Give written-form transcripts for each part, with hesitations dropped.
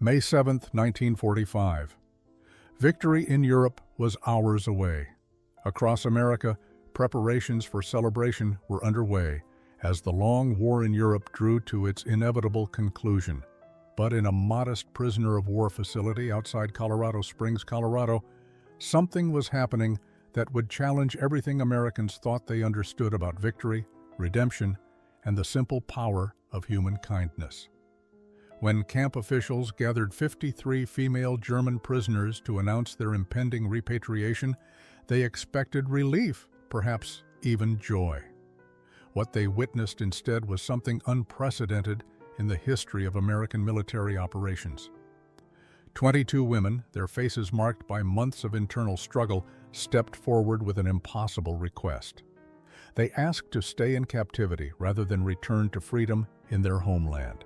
May 7, 1945. Victory in Europe was hours away. Across America, preparations for celebration were underway as the long war in Europe drew to its inevitable conclusion. But in a modest prisoner of war facility outside Colorado Springs, Colorado, something was happening that would challenge everything Americans thought they understood about victory, redemption, and the simple power of human kindness. When camp officials gathered 53 female German prisoners to announce their impending repatriation, they expected relief, perhaps even joy. What they witnessed instead was something unprecedented in the history of American military operations. 22 women, their faces marked by months of internal struggle, stepped forward with an impossible request. They asked to stay in captivity rather than return to freedom in their homeland.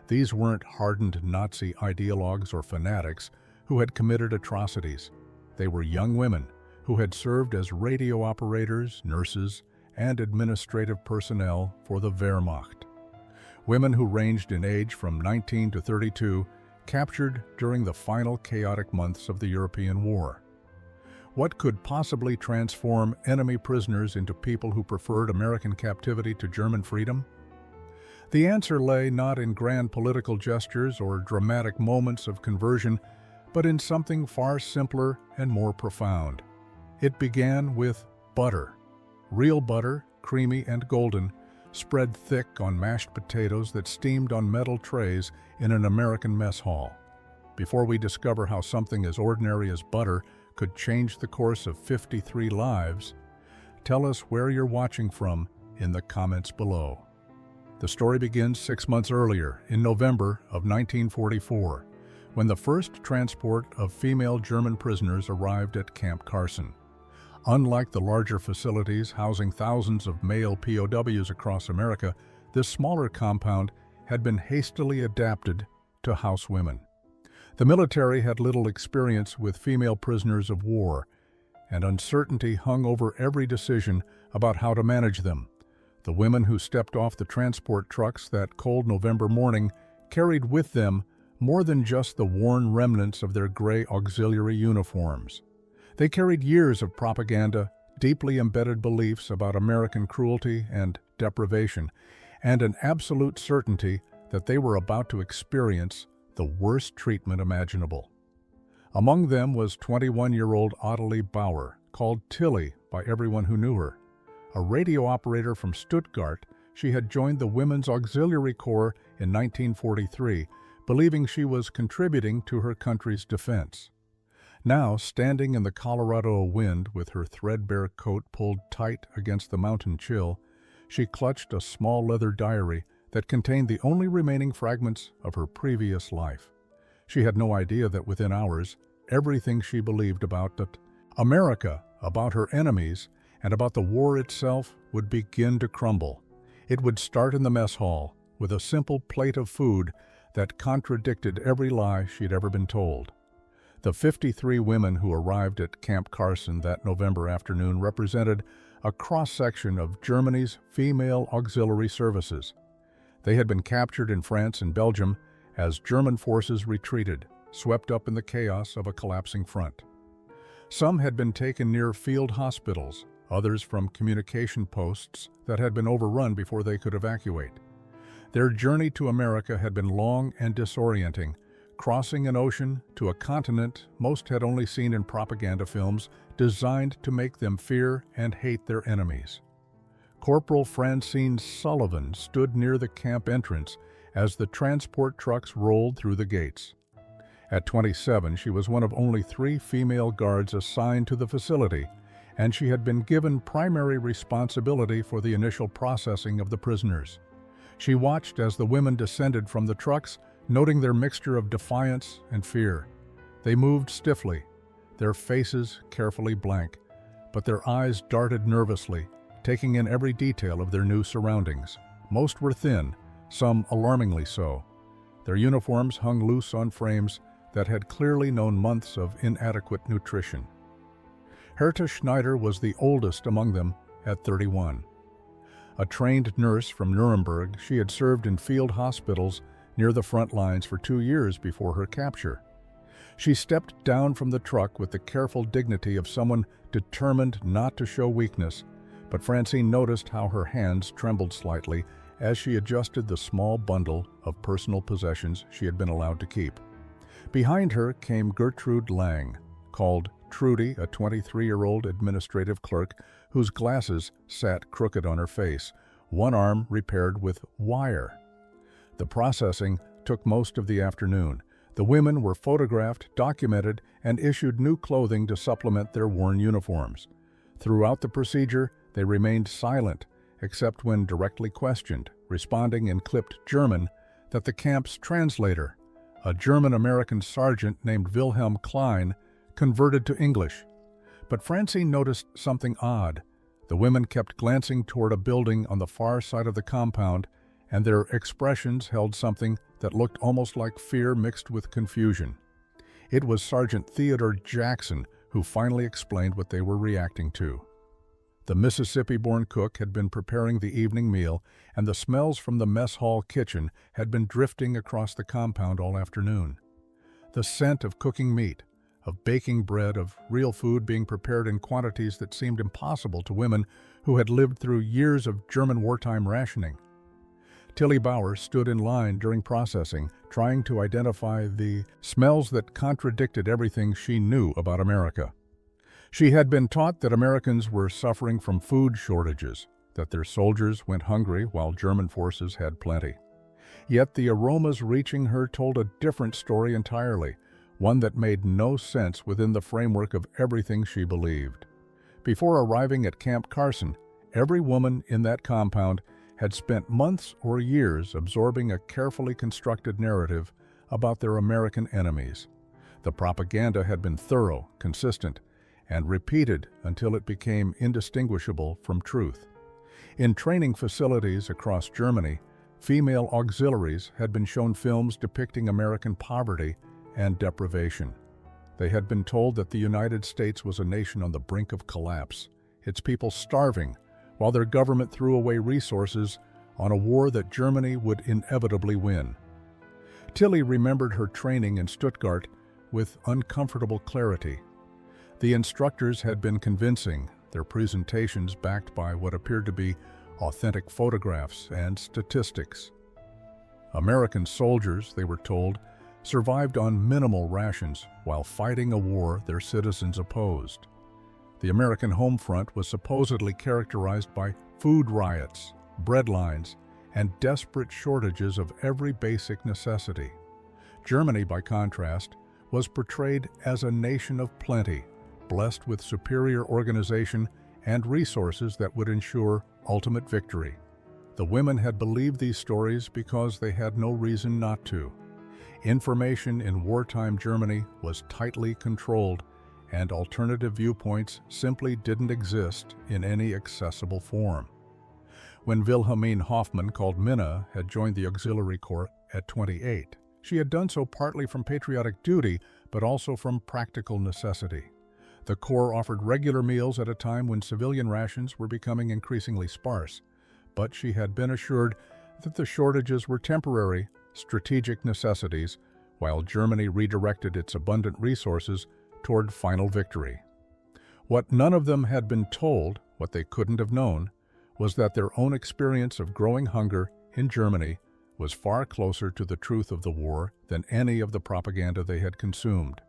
These weren't hardened Nazi ideologues or fanatics who had committed atrocities. They were young women who had served as radio operators, nurses, and administrative personnel for the Wehrmacht. Women who ranged in age from 19 to 32, captured during the final chaotic months of the European War. What could possibly transform enemy prisoners into people who preferred American captivity to German freedom? The answer lay not in grand political gestures or dramatic moments of conversion, but in something far simpler and more profound. It began with butter. Real butter, creamy and golden, spread thick on mashed potatoes that steamed on metal trays in an American mess hall. Before we discover how something as ordinary as butter could change the course of 53 lives, tell us where you're watching from in the comments below. The story begins 6 months earlier, in November of 1944, when the first transport of female German prisoners arrived at Camp Carson. Unlike the larger facilities housing thousands of male POWs across America, this smaller compound had been hastily adapted to house women. The military had little experience with female prisoners of war, and uncertainty hung over every decision about how to manage them. The women who stepped off the transport trucks that cold November morning carried with them more than just the worn remnants of their gray auxiliary uniforms. They carried years of propaganda, deeply embedded beliefs about American cruelty and deprivation, and an absolute certainty that they were about to experience the worst treatment imaginable. Among them was 21-year-old Ottilie Bauer, called Tilly by everyone who knew her. A radio operator from Stuttgart, she had joined the Women's Auxiliary Corps in 1943, believing she was contributing to her country's defense. Now, standing in the Colorado wind with her threadbare coat pulled tight against the mountain chill, she clutched a small leather diary that contained the only remaining fragments of her previous life. She had no idea that within hours, everything she believed about America, about her enemies, and about the war itself would begin to crumble. It would start in the mess hall with a simple plate of food that contradicted every lie she'd ever been told. The 53 women who arrived at Camp Carson that November afternoon represented a cross-section of Germany's female auxiliary services. They had been captured in France and Belgium as German forces retreated, swept up in the chaos of a collapsing front. Some had been taken near field hospitals, others from communication posts that had been overrun before they could evacuate. Their journey to America had been long and disorienting, crossing an ocean to a continent most had only seen in propaganda films designed to make them fear and hate their enemies. Corporal Francine Sullivan stood near the camp entrance as the transport trucks rolled through the gates. At 27, she was one of only 3 female guards assigned to the facility, and she had been given primary responsibility for the initial processing of the prisoners. She watched as the women descended from the trucks, noting their mixture of defiance and fear. They moved stiffly, their faces carefully blank, but their eyes darted nervously, taking in every detail of their new surroundings. Most were thin, some alarmingly so. Their uniforms hung loose on frames that had clearly known months of inadequate nutrition. Herta Schneider was the oldest among them at 31. A trained nurse from Nuremberg, she had served in field hospitals near the front lines for 2 years before her capture. She stepped down from the truck with the careful dignity of someone determined not to show weakness, but Francine noticed how her hands trembled slightly as she adjusted the small bundle of personal possessions she had been allowed to keep. Behind her came Gertrude Lang, called Trudy, a 23-year-old administrative clerk whose glasses sat crooked on her face, one arm repaired with wire. The processing took most of the afternoon. The women were photographed, documented, and issued new clothing to supplement their worn uniforms. Throughout the procedure, they remained silent, except when directly questioned, responding in clipped German that the camp's translator, a German-American sergeant named Wilhelm Klein, converted to English. But Francine noticed something odd. The women kept glancing toward a building on the far side of the compound, and their expressions held something that looked almost like fear mixed with confusion. It was Sergeant Theodore Jackson who finally explained what they were reacting to. The Mississippi-born cook had been preparing the evening meal, and the smells from the mess hall kitchen had been drifting across the compound all afternoon. The scent of cooking meat, of baking bread, of real food being prepared in quantities that seemed impossible to women who had lived through years of German wartime rationing. Tilly Bauer stood in line during processing, trying to identify the smells that contradicted everything she knew about America. She had been taught that Americans were suffering from food shortages, that their soldiers went hungry while German forces had plenty. Yet the aromas reaching her told a different story entirely, one that made no sense within the framework of everything she believed. Before arriving at Camp Carson, every woman in that compound had spent months or years absorbing a carefully constructed narrative about their American enemies. The propaganda had been thorough, consistent, and repeated until it became indistinguishable from truth. In training facilities across Germany, female auxiliaries had been shown films depicting American poverty and deprivation. They had been told that the United States was a nation on the brink of collapse, its people starving, while their government threw away resources on a war that Germany would inevitably win. Tilly remembered her training in Stuttgart with uncomfortable clarity. The instructors had been convincing, their presentations backed by what appeared to be authentic photographs and statistics. American soldiers, they were told, survived on minimal rations while fighting a war their citizens opposed. The American home front was supposedly characterized by food riots, bread lines, and desperate shortages of every basic necessity. Germany, by contrast, was portrayed as a nation of plenty, blessed with superior organization and resources that would ensure ultimate victory. The women had believed these stories because they had no reason not to. Information in wartime Germany was tightly controlled, and alternative viewpoints simply didn't exist in any accessible form. When Wilhelmine Hoffmann, called Minna, had joined the Auxiliary Corps at 28, she had done so partly from patriotic duty, but also from practical necessity. The Corps offered regular meals at a time when civilian rations were becoming increasingly sparse, but she had been assured that the shortages were temporary, strategic necessities, while Germany redirected its abundant resources toward final victory. What none of them had been told, what they couldn't have known, was that their own experience of growing hunger in Germany was far closer to the truth of the war than any of the propaganda they had consumed.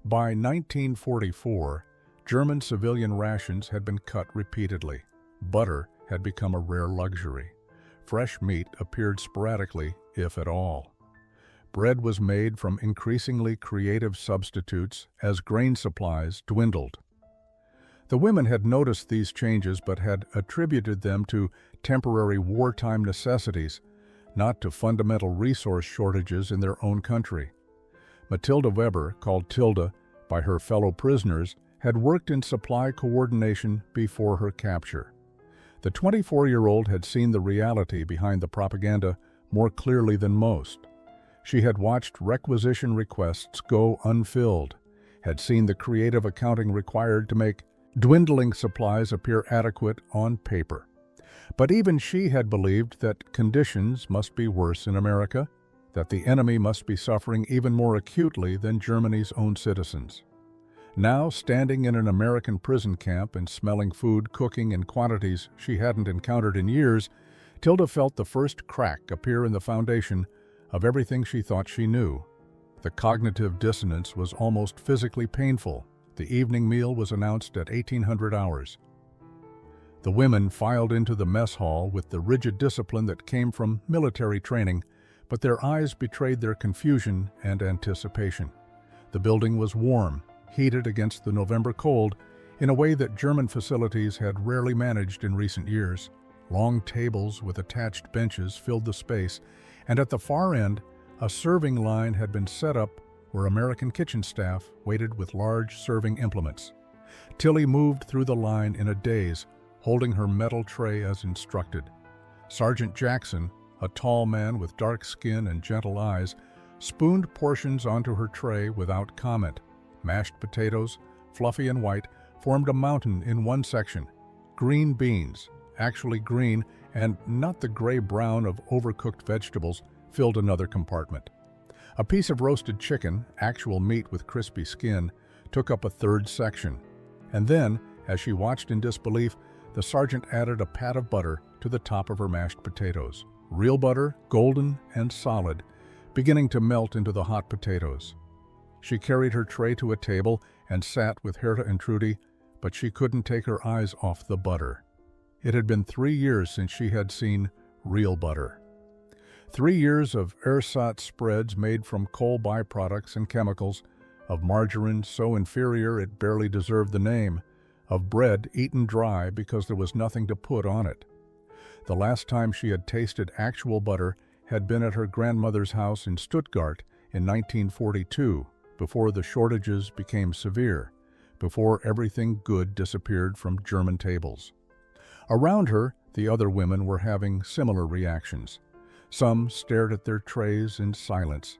By 1944, German civilian rations had been cut repeatedly. Butter had become a rare luxury. Fresh meat appeared sporadically, if at all. Bread was made from increasingly creative substitutes as grain supplies dwindled. The women had noticed these changes but had attributed them to temporary wartime necessities, not to fundamental resource shortages in their own country. Matilda Weber, called Tilda by her fellow prisoners, had worked in supply coordination before her capture. The 24-year-old had seen the reality behind the propaganda more clearly than most. She had watched requisition requests go unfilled, had seen the creative accounting required to make dwindling supplies appear adequate on paper. But even she had believed that conditions must be worse in America. that the enemy must be suffering even more acutely than Germany's own citizens. Now, standing in an American prison camp and smelling food cooking in quantities she hadn't encountered in years, Tilda felt the first crack appear in the foundation of everything she thought she knew. The cognitive dissonance was almost physically painful. The evening meal was announced at 1800 hours. The women filed into the mess hall with the rigid discipline that came from military training, but their eyes betrayed their confusion and anticipation. The building was warm, heated against the November cold in a way that German facilities had rarely managed in recent years. Long tables with attached benches filled the space, and at the far end, a serving line had been set up where American kitchen staff waited with large serving implements. Tilly moved through the line in a daze, holding her metal tray as instructed. Sergeant Jackson, a tall man with dark skin and gentle eyes, spooned portions onto her tray without comment. Mashed potatoes, fluffy and white, formed a mountain in one section. Green beans, actually green and not the gray-brown of overcooked vegetables, filled another compartment. A piece of roasted chicken, actual meat with crispy skin, took up a third section. And then, as she watched in disbelief, the sergeant added a pat of butter to the top of her mashed potatoes. Real butter, golden and solid, beginning to melt into the hot potatoes. She carried her tray to a table and sat with Herta and Trudy, but she couldn't take her eyes off the butter. It had been 3 years since she had seen real butter. 3 years of ersatz spreads made from coal byproducts and chemicals, of margarine so inferior it barely deserved the name, of bread eaten dry because there was nothing to put on it. The last time she had tasted actual butter had been at her grandmother's house in Stuttgart in 1942, before the shortages became severe, before everything good disappeared from German tables. Around her, the other women were having similar reactions. Some stared at their trays in silence.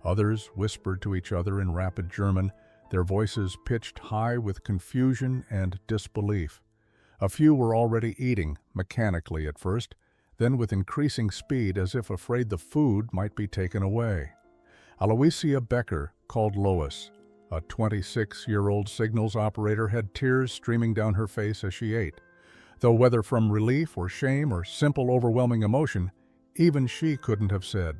Others whispered to each other in rapid German, their voices pitched high with confusion and disbelief. A few were already eating, mechanically at first, then with increasing speed as if afraid the food might be taken away. Aloysia Becker called Lois. A 26-year-old signals operator had tears streaming down her face as she ate. Though whether from relief or shame or simple overwhelming emotion, even she couldn't have said.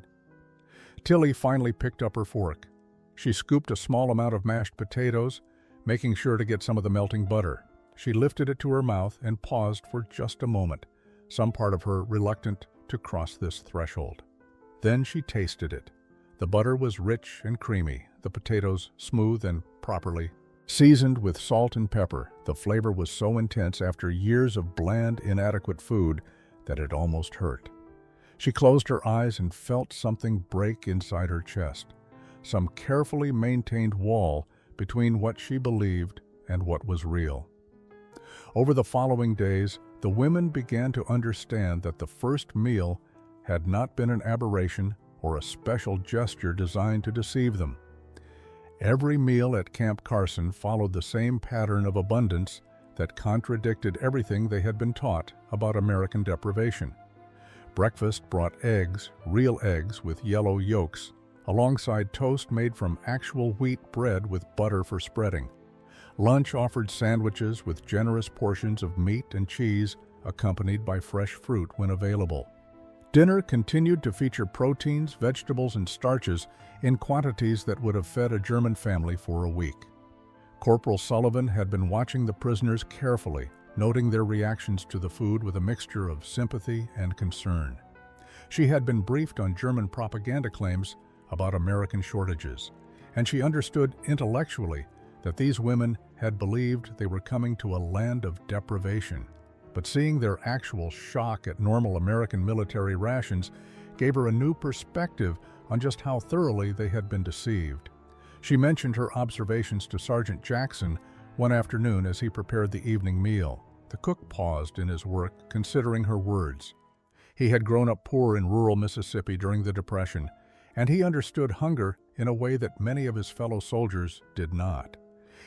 Tilly finally picked up her fork. She scooped a small amount of mashed potatoes, making sure to get some of the melting butter. She lifted it to her mouth and paused for just a moment, some part of her reluctant to cross this threshold. Then she tasted it. The butter was rich and creamy, the potatoes smooth and properly seasoned with salt and pepper. The flavor was so intense after years of bland, inadequate food that it almost hurt. She closed her eyes and felt something break inside her chest, some carefully maintained wall between what she believed and what was real. Over the following days, the women began to understand that the first meal had not been an aberration or a special gesture designed to deceive them. Every meal at Camp Carson followed the same pattern of abundance that contradicted everything they had been taught about American deprivation. Breakfast brought eggs, real eggs with yellow yolks, alongside toast made from actual wheat bread with butter for spreading. Lunch offered sandwiches with generous portions of meat and cheese, accompanied by fresh fruit when available. Dinner continued to feature proteins, vegetables, and starches in quantities that would have fed a German family for a week. Corporal Sullivan had been watching the prisoners carefully, noting their reactions to the food with a mixture of sympathy and concern. She had been briefed on German propaganda claims about American shortages, and she understood intellectually that these women had believed they were coming to a land of deprivation. But seeing their actual shock at normal American military rations gave her a new perspective on just how thoroughly they had been deceived. She mentioned her observations to Sergeant Jackson one afternoon as he prepared the evening meal. The cook paused in his work, considering her words. He had grown up poor in rural Mississippi during the Depression, and he understood hunger in a way that many of his fellow soldiers did not.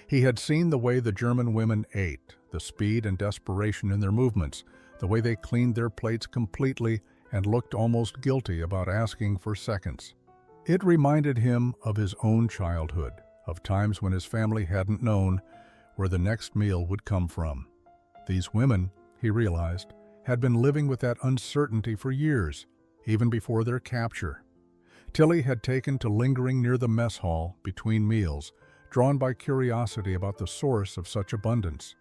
He had seen the way the German women ate, the speed and desperation in their movements, the way they cleaned their plates completely and looked almost guilty about asking for seconds. It reminded him of his own childhood, of times when his family hadn't known where the next meal would come from. These women, he realized, had been living with that uncertainty for years, even before their capture. Tilly had taken to lingering near the mess hall between meals, drawn by curiosity about the source of such abundance.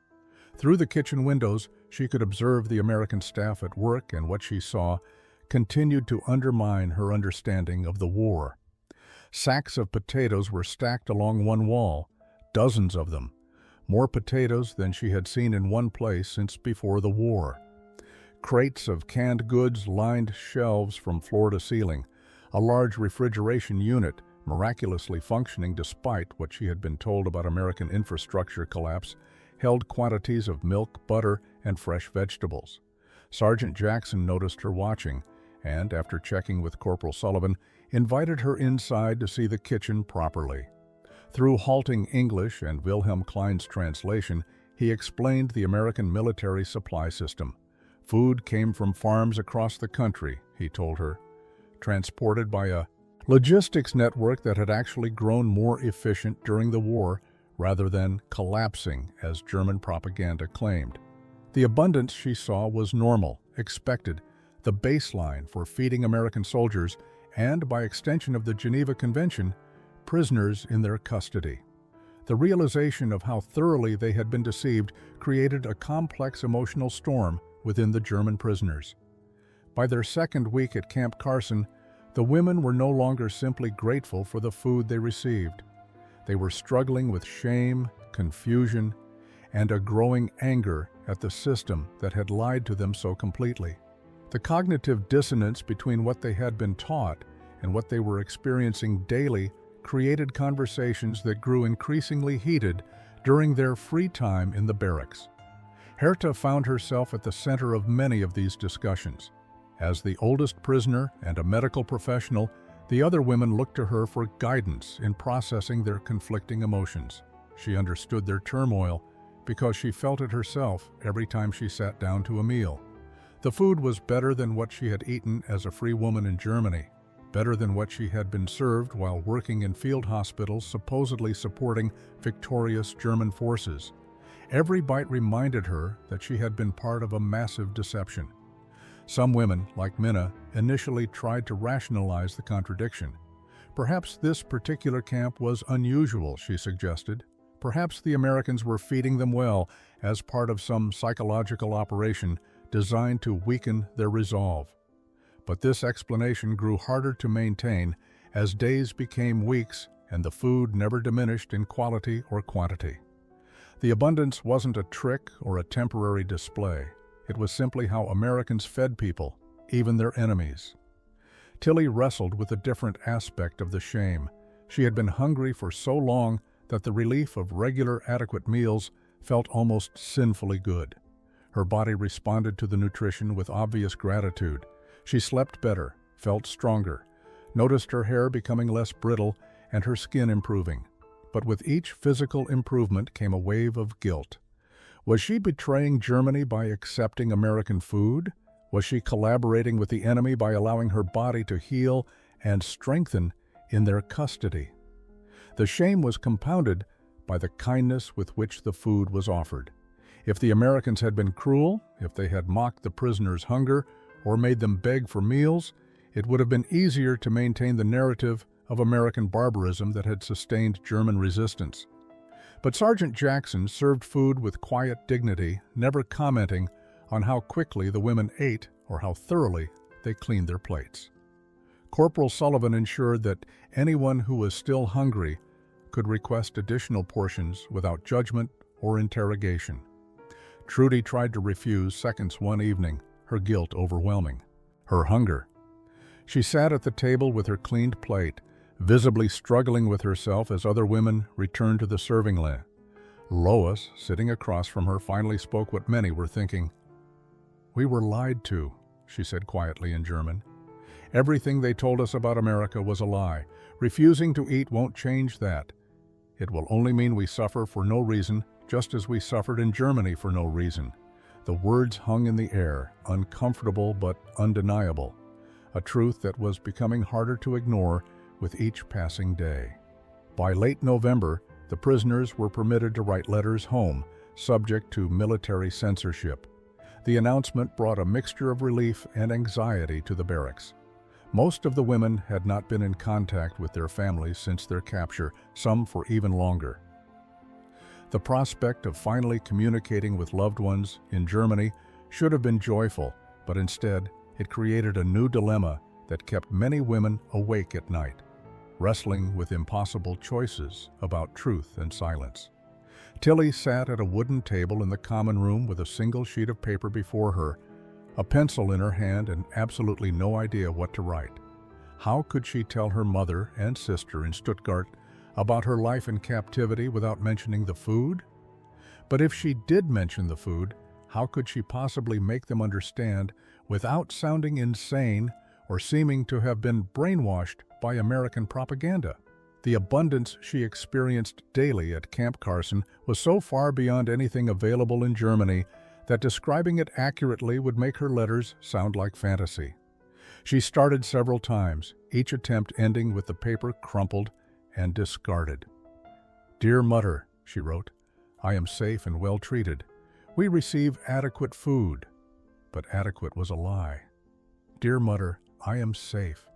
Through the kitchen windows, she could observe the American staff at work, and what she saw continued to undermine her understanding of the war. Sacks of potatoes were stacked along one wall, dozens of them, more potatoes than she had seen in one place since before the war. Crates of canned goods lined shelves from floor to ceiling. A large refrigeration unit, miraculously functioning despite what she had been told about American infrastructure collapse, held quantities of milk, butter, and fresh vegetables. Sergeant Jackson noticed her watching, and, after checking with Corporal Sullivan, invited her inside to see the kitchen properly. Through halting English and Wilhelm Klein's translation, he explained the American military supply system. Food came from farms across the country, he told her, transported by a logistics network that had actually grown more efficient during the war rather than collapsing, as German propaganda claimed. The abundance she saw was normal, expected, the baseline for feeding American soldiers and, by extension of the Geneva Convention, prisoners in their custody. The realization of how thoroughly they had been deceived created a complex emotional storm within the German prisoners. By their second week at Camp Carson, the women were no longer simply grateful for the food they received. They were struggling with shame, confusion, and a growing anger at the system that had lied to them so completely. The cognitive dissonance between what they had been taught and what they were experiencing daily created conversations that grew increasingly heated during their free time in the barracks. Herta found herself at the center of many of these discussions. As the oldest prisoner and a medical professional, the other women looked to her for guidance in processing their conflicting emotions. She understood their turmoil because she felt it herself every time she sat down to a meal. The food was better than what she had eaten as a free woman in Germany, better than what she had been served while working in field hospitals supposedly supporting victorious German forces. Every bite reminded her that she had been part of a massive deception. Some women, like Minna, initially tried to rationalize the contradiction. Perhaps this particular camp was unusual, she suggested. Perhaps the Americans were feeding them well as part of some psychological operation designed to weaken their resolve. But this explanation grew harder to maintain as days became weeks and the food never diminished in quality or quantity. The abundance wasn't a trick or a temporary display. It was simply how Americans fed people, even their enemies. Tilly wrestled with a different aspect of the shame. She had been hungry for so long that the relief of regular, adequate meals felt almost sinfully good. Her body responded to the nutrition with obvious gratitude. She slept better, felt stronger, noticed her hair becoming less brittle and her skin improving. But with each physical improvement came a wave of guilt. Was she betraying Germany by accepting American food? Was she collaborating with the enemy by allowing her body to heal and strengthen in their custody? The shame was compounded by the kindness with which the food was offered. If the Americans had been cruel, if they had mocked the prisoners' hunger, or made them beg for meals, it would have been easier to maintain the narrative of American barbarism that had sustained German resistance. But Sergeant Jackson served food with quiet dignity, never commenting on how quickly the women ate or how thoroughly they cleaned their plates. Corporal Sullivan ensured that anyone who was still hungry could request additional portions without judgment or interrogation. Trudy tried to refuse seconds one evening, her guilt overwhelming, her hunger. She sat at the table with her cleaned plate, visibly struggling with herself as other women returned to the serving line. Lois, sitting across from her, finally spoke what many were thinking. "We were lied to," she said quietly in German. "Everything they told us about America was a lie. Refusing to eat won't change that. It will only mean we suffer for no reason, just as we suffered in Germany for no reason." The words hung in the air, uncomfortable but undeniable, a truth that was becoming harder to ignore with each passing day. By late November, the prisoners were permitted to write letters home, subject to military censorship. The announcement brought a mixture of relief and anxiety to the barracks. Most of the women had not been in contact with their families since their capture, some for even longer. The prospect of finally communicating with loved ones in Germany should have been joyful, but instead it created a new dilemma that kept many women awake at night, wrestling with impossible choices about truth and silence. Tilly sat at a wooden table in the common room with a single sheet of paper before her, a pencil in her hand, and absolutely no idea what to write. How could she tell her mother and sister in Stuttgart about her life in captivity without mentioning the food? But if she did mention the food, how could she possibly make them understand without sounding insane or seeming to have been brainwashed by American propaganda? The abundance she experienced daily at Camp Carson was so far beyond anything available in Germany that describing it accurately would make her letters sound like fantasy. She started several times, each attempt ending with the paper crumpled and discarded. "Dear Mother," she wrote, "I am safe and well treated. We receive adequate food." But adequate was a lie. "Dear Mother, I am safe.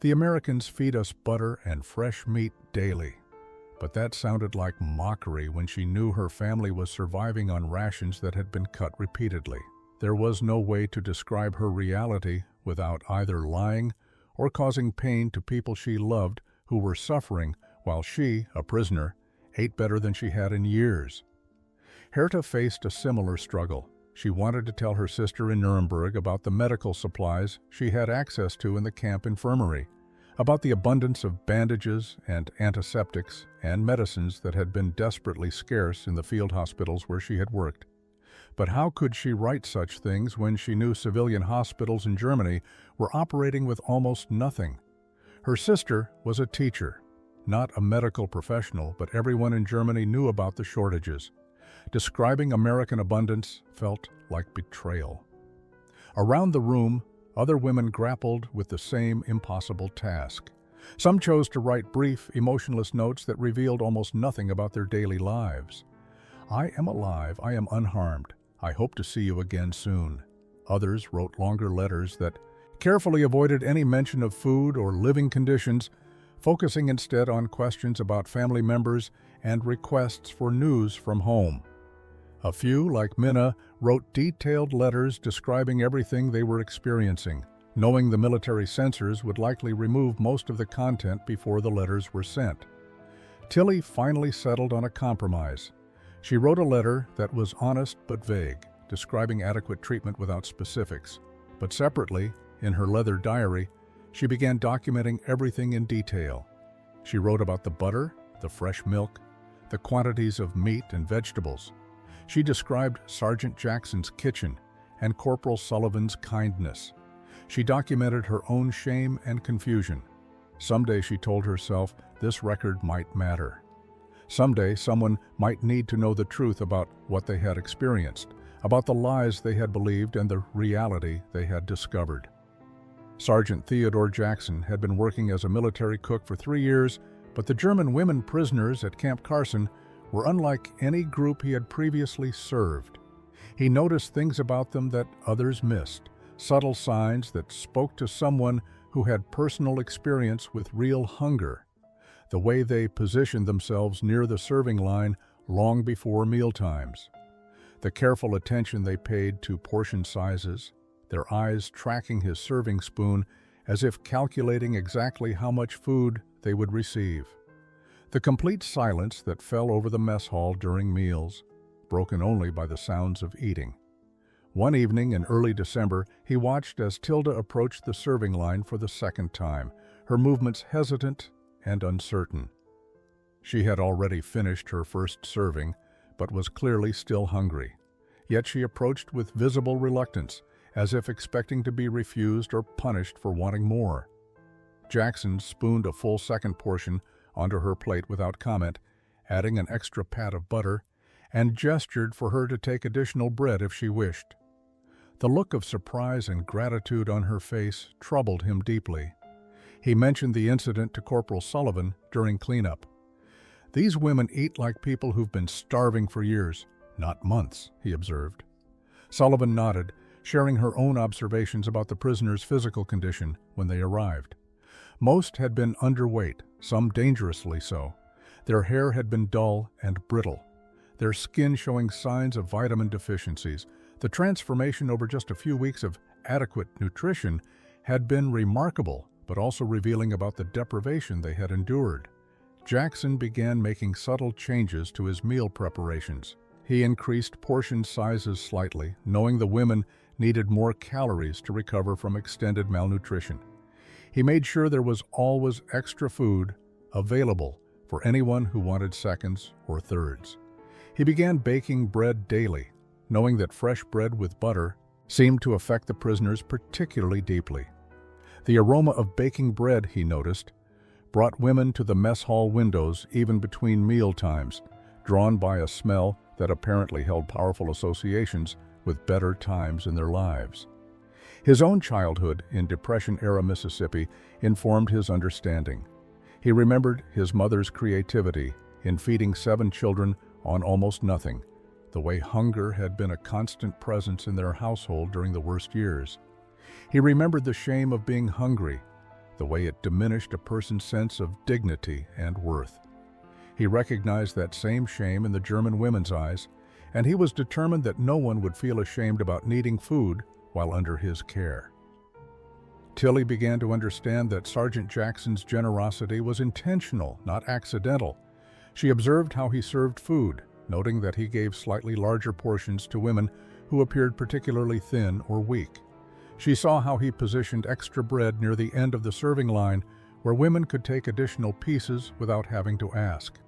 The Americans feed us butter and fresh meat daily." But that sounded like mockery when she knew her family was surviving on rations that had been cut repeatedly. There was no way to describe her reality without either lying or causing pain to people she loved who were suffering while she, a prisoner, ate better than she had in years. Herta faced a similar struggle. She wanted to tell her sister in Nuremberg about the medical supplies she had access to in the camp infirmary, about the abundance of bandages and antiseptics and medicines that had been desperately scarce in the field hospitals where she had worked. But how could she write such things when she knew civilian hospitals in Germany were operating with almost nothing? Her sister was a teacher, not a medical professional, but everyone in Germany knew about the shortages. Describing American abundance felt like betrayal. Around the room, other women grappled with the same impossible task. Some chose to write brief, emotionless notes that revealed almost nothing about their daily lives. "I am alive, I am unharmed. I hope to see you again soon." Others wrote longer letters that carefully avoided any mention of food or living conditions, focusing instead on questions about family members and requests for news from home. A few, like Minna, wrote detailed letters describing everything they were experiencing, knowing the military censors would likely remove most of the content before the letters were sent. Tilly finally settled on a compromise. She wrote a letter that was honest but vague, describing adequate treatment without specifics. But separately, in her leather diary, she began documenting everything in detail. She wrote about the butter, the fresh milk, the quantities of meat and vegetables. She described Sergeant Jackson's kitchen and Corporal Sullivan's kindness. She documented her own shame and confusion. Someday, she told herself, this record might matter. Someday, someone might need to know the truth about what they had experienced, about the lies they had believed and the reality they had discovered. Sergeant Theodore Jackson had been working as a military cook for 3 years, but the German women prisoners at Camp Carson were unlike any group he had previously served. He noticed things about them that others missed, subtle signs that spoke to someone who had personal experience with real hunger. The way they positioned themselves near the serving line long before mealtimes. The careful attention they paid to portion sizes, their eyes tracking his serving spoon as if calculating exactly how much food they would receive. The complete silence that fell over the mess hall during meals, broken only by the sounds of eating. One evening in early December, he watched as Tilda approached the serving line for the second time, her movements hesitant and uncertain. She had already finished her first serving, but was clearly still hungry. Yet she approached with visible reluctance, as if expecting to be refused or punished for wanting more. Jackson spooned a full second portion onto her plate without comment, adding an extra pat of butter, and gestured for her to take additional bread if she wished. The look of surprise and gratitude on her face troubled him deeply. He mentioned the incident to Corporal Sullivan during cleanup. "These women eat like people who've been starving for years, not months," he observed. Sullivan nodded, sharing her own observations about the prisoners' physical condition when they arrived. Most had been underweight, some dangerously so. Their hair had been dull and brittle, their skin showing signs of vitamin deficiencies. The transformation over just a few weeks of adequate nutrition had been remarkable, but also revealing about the deprivation they had endured. Jackson began making subtle changes to his meal preparations. He increased portion sizes slightly, knowing the women needed more calories to recover from extended malnutrition. He made sure there was always extra food available for anyone who wanted seconds or thirds. He began baking bread daily, knowing that fresh bread with butter seemed to affect the prisoners particularly deeply. The aroma of baking bread, he noticed, brought women to the mess hall windows even between meal times, drawn by a smell that apparently held powerful associations with better times in their lives. His own childhood in Depression-era Mississippi informed his understanding. He remembered his mother's creativity in feeding 7 children on almost nothing, the way hunger had been a constant presence in their household during the worst years. He remembered the shame of being hungry, the way it diminished a person's sense of dignity and worth. He recognized that same shame in the German women's eyes, and he was determined that no one would feel ashamed about needing food while under his care. Tilly began to understand that Sergeant Jackson's generosity was intentional, not accidental. She observed how he served food, noting that he gave slightly larger portions to women who appeared particularly thin or weak. She saw how he positioned extra bread near the end of the serving line where women could take additional pieces without having to ask.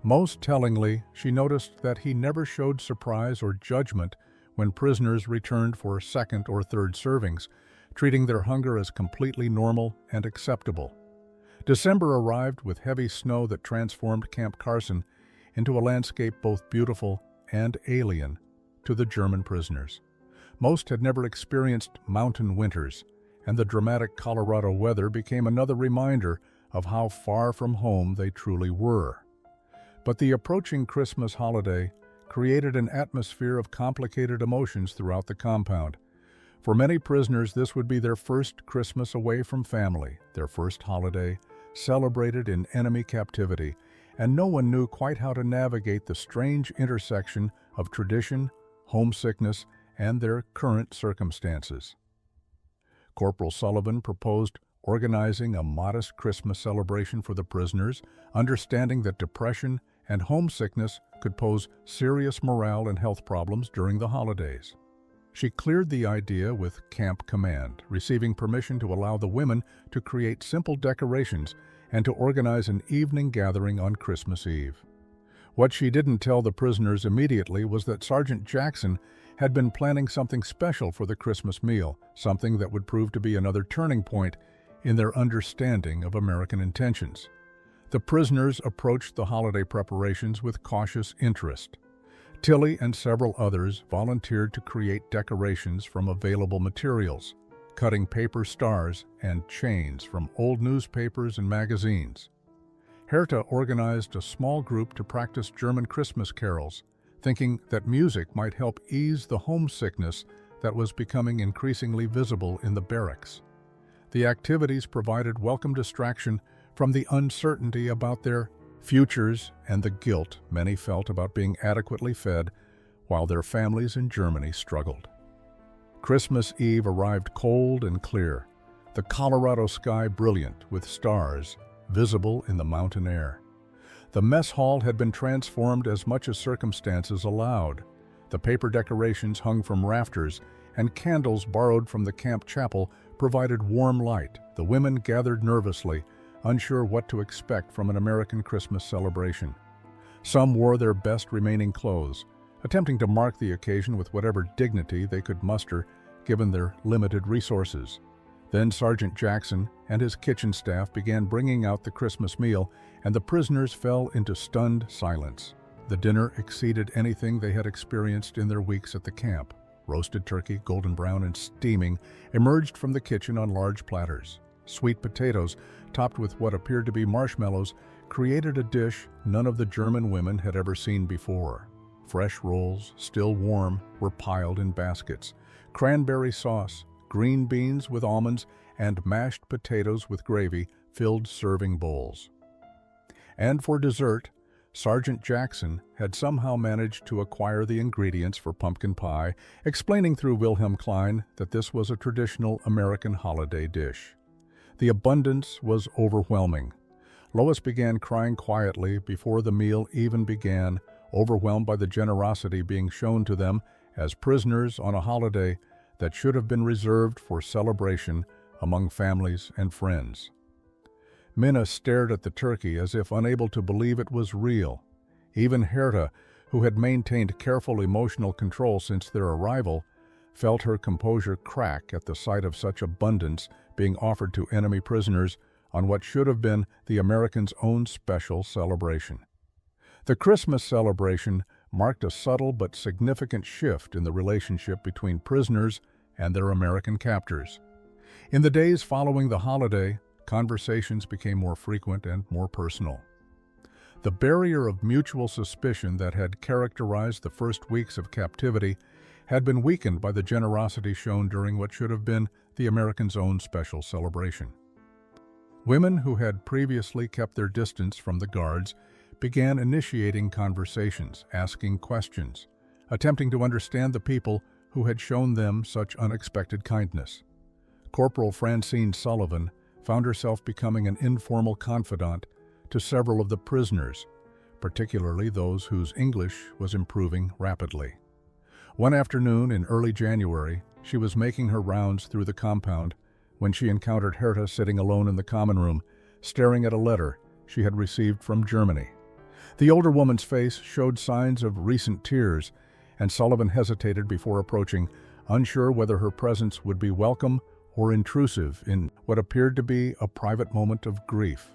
Most tellingly, she noticed that he never showed surprise or judgment when prisoners returned for second or third servings, treating their hunger as completely normal and acceptable. December arrived with heavy snow that transformed Camp Carson into a landscape both beautiful and alien to the German prisoners. Most had never experienced mountain winters, and the dramatic Colorado weather became another reminder of how far from home they truly were. But the approaching Christmas holiday created an atmosphere of complicated emotions throughout the compound. For many prisoners, this would be their first Christmas away from family, their first holiday celebrated in enemy captivity, and no one knew quite how to navigate the strange intersection of tradition, homesickness, and their current circumstances. Corporal Sullivan proposed organizing a modest Christmas celebration for the prisoners, understanding that depression and homesickness could pose serious morale and health problems during the holidays. She cleared the idea with Camp Command, receiving permission to allow the women to create simple decorations and to organize an evening gathering on Christmas Eve. What she didn't tell the prisoners immediately was that Sergeant Jackson had been planning something special for the Christmas meal, something that would prove to be another turning point in their understanding of American intentions. The prisoners approached the holiday preparations with cautious interest. Tilly and several others volunteered to create decorations from available materials, cutting paper stars and chains from old newspapers and magazines. Herta organized a small group to practice German Christmas carols, thinking that music might help ease the homesickness that was becoming increasingly visible in the barracks. The activities provided welcome distraction from the uncertainty about their futures and the guilt many felt about being adequately fed while their families in Germany struggled. Christmas Eve arrived cold and clear, the Colorado sky brilliant with stars visible in the mountain air. The mess hall had been transformed as much as circumstances allowed. The paper decorations hung from rafters and candles borrowed from the camp chapel provided warm light. The women gathered nervously, unsure what to expect from an American Christmas celebration. Some wore their best remaining clothes, attempting to mark the occasion with whatever dignity they could muster given their limited resources. Then Sergeant Jackson and his kitchen staff began bringing out the Christmas meal, and the prisoners fell into stunned silence. The dinner exceeded anything they had experienced in their weeks at the camp. Roasted turkey, golden brown and steaming, emerged from the kitchen on large platters. Sweet potatoes, topped with what appeared to be marshmallows, created a dish none of the German women had ever seen before. Fresh rolls, still warm, were piled in baskets. Cranberry sauce, green beans with almonds, and mashed potatoes with gravy filled serving bowls. And for dessert, Sergeant Jackson had somehow managed to acquire the ingredients for pumpkin pie, explaining through Wilhelm Klein that this was a traditional American holiday dish. The abundance was overwhelming. Lois began crying quietly before the meal even began, overwhelmed by the generosity being shown to them as prisoners on a holiday that should have been reserved for celebration among families and friends. Minna stared at the turkey as if unable to believe it was real. Even Herta, who had maintained careful emotional control since their arrival, felt her composure crack at the sight of such abundance being offered to enemy prisoners on what should have been the Americans' own special celebration. The Christmas celebration marked a subtle but significant shift in the relationship between prisoners and their American captors. In the days following the holiday, conversations became more frequent and more personal. The barrier of mutual suspicion that had characterized the first weeks of captivity had been weakened by the generosity shown during what should have been the Americans' own special celebration. Women who had previously kept their distance from the guards began initiating conversations, asking questions, attempting to understand the people who had shown them such unexpected kindness. Corporal Francine Sullivan found herself becoming an informal confidant to several of the prisoners, particularly those whose English was improving rapidly. One afternoon in early January, she was making her rounds through the compound when she encountered Herta sitting alone in the common room, staring at a letter she had received from Germany. The older woman's face showed signs of recent tears, and Sullivan hesitated before approaching, unsure whether her presence would be welcome or intrusive in what appeared to be a private moment of grief.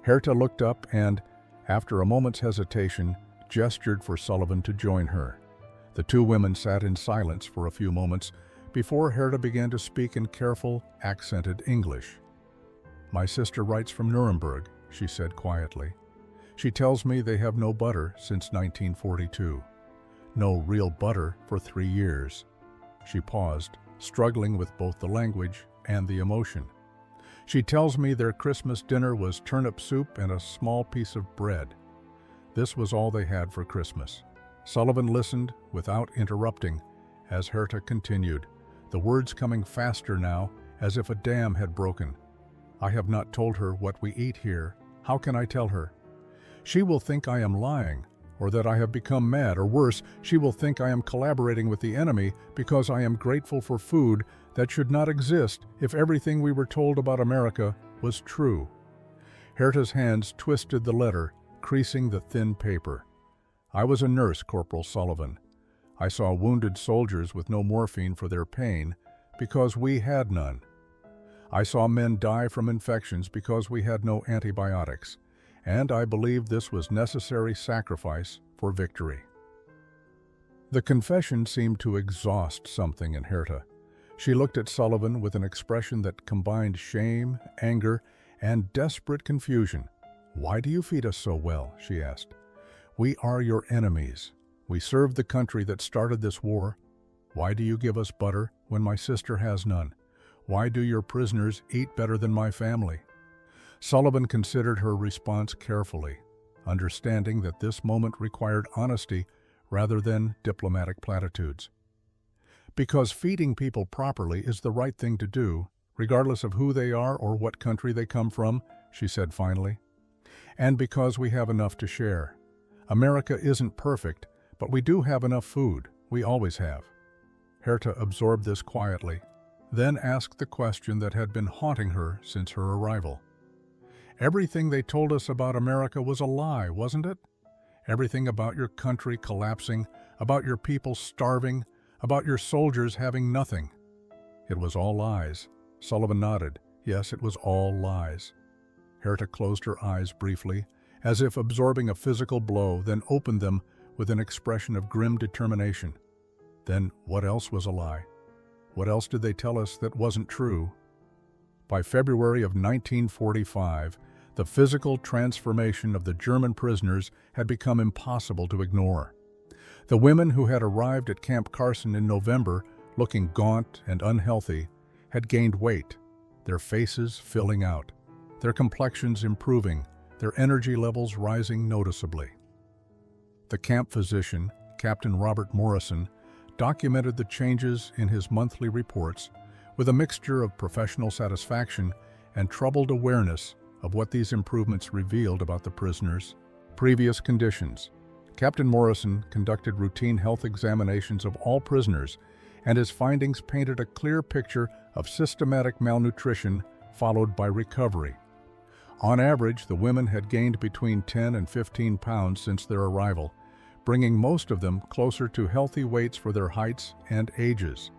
Herta looked up and, after a moment's hesitation, gestured for Sullivan to join her. The two women sat in silence for a few moments before Herta began to speak in careful, accented English. "My sister writes from Nuremberg," she said quietly. "She tells me they have no butter since 1942. No real butter for 3 years." She paused, struggling with both the language and the emotion. "She tells me their Christmas dinner was turnip soup and a small piece of bread. This was all they had for Christmas." Sullivan listened without interrupting as Herta continued, the words coming faster now as if a dam had broken. "I have not told her what we eat here. How can I tell her? She will think I am lying, or that I have become mad, or worse, she will think I am collaborating with the enemy because I am grateful for food that should not exist if everything we were told about America was true." Herta's hands twisted the letter, creasing the thin paper. "I was a nurse, Corporal Sullivan. I saw wounded soldiers with no morphine for their pain because we had none. I saw men die from infections because we had no antibiotics, and I believed this was necessary sacrifice for victory." The confession seemed to exhaust something in Herta. She looked at Sullivan with an expression that combined shame, anger, and desperate confusion. "Why do you feed us so well?" she asked. "We are your enemies. We served the country that started this war. Why do you give us butter when my sister has none? Why do your prisoners eat better than my family?" Sullivan considered her response carefully, understanding that this moment required honesty rather than diplomatic platitudes. "Because feeding people properly is the right thing to do, regardless of who they are or what country they come from," she said finally. "And because we have enough to share. America isn't perfect, but we do have enough food. We always have." Herta absorbed this quietly, then asked the question that had been haunting her since her arrival. "Everything they told us about America was a lie, wasn't it? Everything about your country collapsing, about your people starving, about your soldiers having nothing." "It was all lies." Sullivan nodded. "Yes, it was all lies." Herta closed her eyes briefly, as if absorbing a physical blow, then opened them with an expression of grim determination. "Then what else was a lie? What else did they tell us that wasn't true?" By February of 1945, the physical transformation of the German prisoners had become impossible to ignore. The women who had arrived at Camp Carson in November, looking gaunt and unhealthy, had gained weight, their faces filling out, their complexions improving, their energy levels rising noticeably. The camp physician, Captain Robert Morrison, documented the changes in his monthly reports with a mixture of professional satisfaction and troubled awareness of what these improvements revealed about the prisoners' previous conditions. Captain Morrison conducted routine health examinations of all prisoners, and his findings painted a clear picture of systematic malnutrition followed by recovery. On average, the women had gained between 10 and 15 pounds since their arrival, bringing most of them closer to healthy weights for their heights and ages.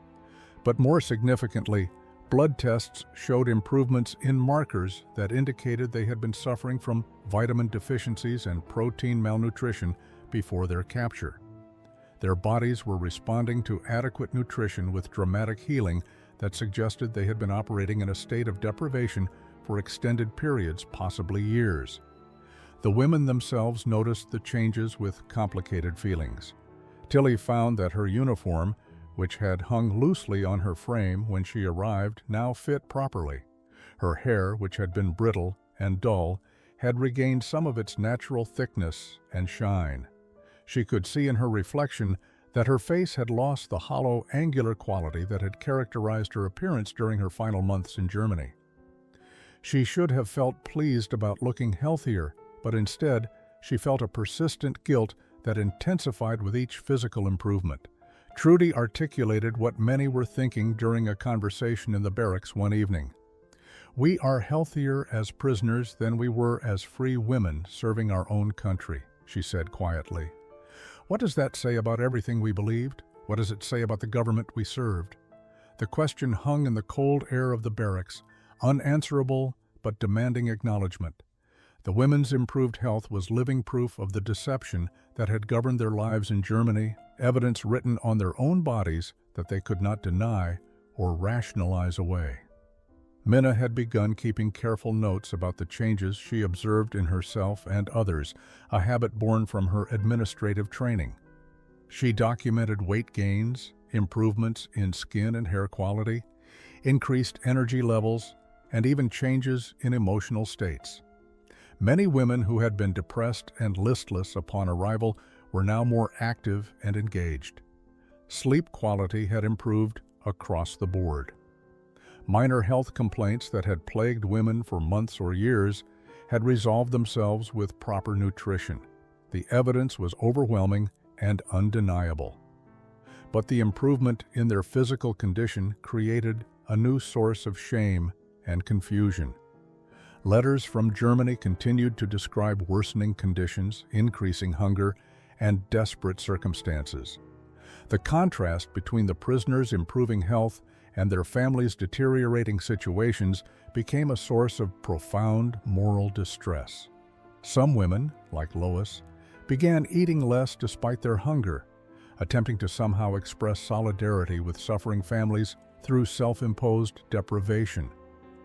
But more significantly, blood tests showed improvements in markers that indicated they had been suffering from vitamin deficiencies and protein malnutrition before their capture. Their bodies were responding to adequate nutrition with dramatic healing that suggested they had been operating in a state of deprivation for extended periods, possibly years. The women themselves noticed the changes with complicated feelings. Tilly found that her uniform, which had hung loosely on her frame when she arrived, now fit properly. Her hair, which had been brittle and dull, had regained some of its natural thickness and shine. She could see in her reflection that her face had lost the hollow, angular quality that had characterized her appearance during her final months in Germany. She should have felt pleased about looking healthier, but instead, she felt a persistent guilt that intensified with each physical improvement. Trudy articulated what many were thinking during a conversation in the barracks one evening. "We are healthier as prisoners than we were as free women serving our own country," she said quietly. "What does that say about everything we believed? What does it say about the government we served?" The question hung in the cold air of the barracks, unanswerable but demanding acknowledgement. The women's improved health was living proof of the deception that had governed their lives in Germany, evidence written on their own bodies that they could not deny or rationalize away. Minna had begun keeping careful notes about the changes she observed in herself and others, a habit born from her administrative training. She documented weight gains, improvements in skin and hair quality, increased energy levels, and even changes in emotional states. Many women who had been depressed and listless upon arrival were now more active and engaged. Sleep quality had improved across the board. Minor health complaints that had plagued women for months or years had resolved themselves with proper nutrition. The evidence was overwhelming and undeniable. But the improvement in their physical condition created a new source of shame and confusion. Letters from Germany continued to describe worsening conditions, increasing hunger, and desperate circumstances. The contrast between the prisoners' improving health and their families' deteriorating situations became a source of profound moral distress. Some women, like Lois, began eating less despite their hunger, attempting to somehow express solidarity with suffering families through self-imposed deprivation.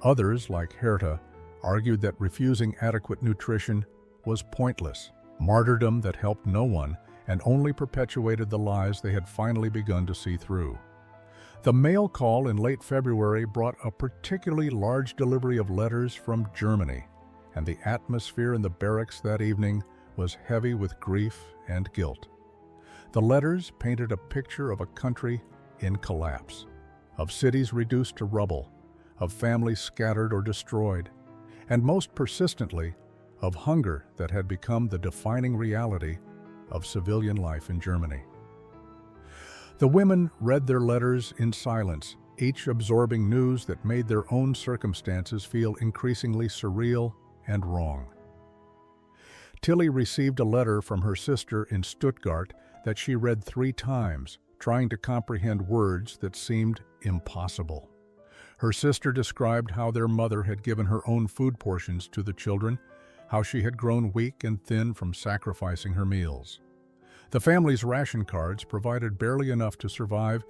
Others, like Herta, argued that refusing adequate nutrition was pointless, martyrdom that helped no one and only perpetuated the lies they had finally begun to see through. The mail call in late February brought a particularly large delivery of letters from Germany, and the atmosphere in the barracks that evening was heavy with grief and guilt. The letters painted a picture of a country in collapse, of cities reduced to rubble, of families scattered or destroyed, and most persistently, of hunger that had become the defining reality of civilian life in Germany. The women read their letters in silence, each absorbing news that made their own circumstances feel increasingly surreal and wrong. Tilly received a letter from her sister in Stuttgart that she read 3 times, trying to comprehend words that seemed impossible. Her sister described how their mother had given her own food portions to the children, how she had grown weak and thin from sacrificing her meals. The family's ration cards provided barely enough to survive,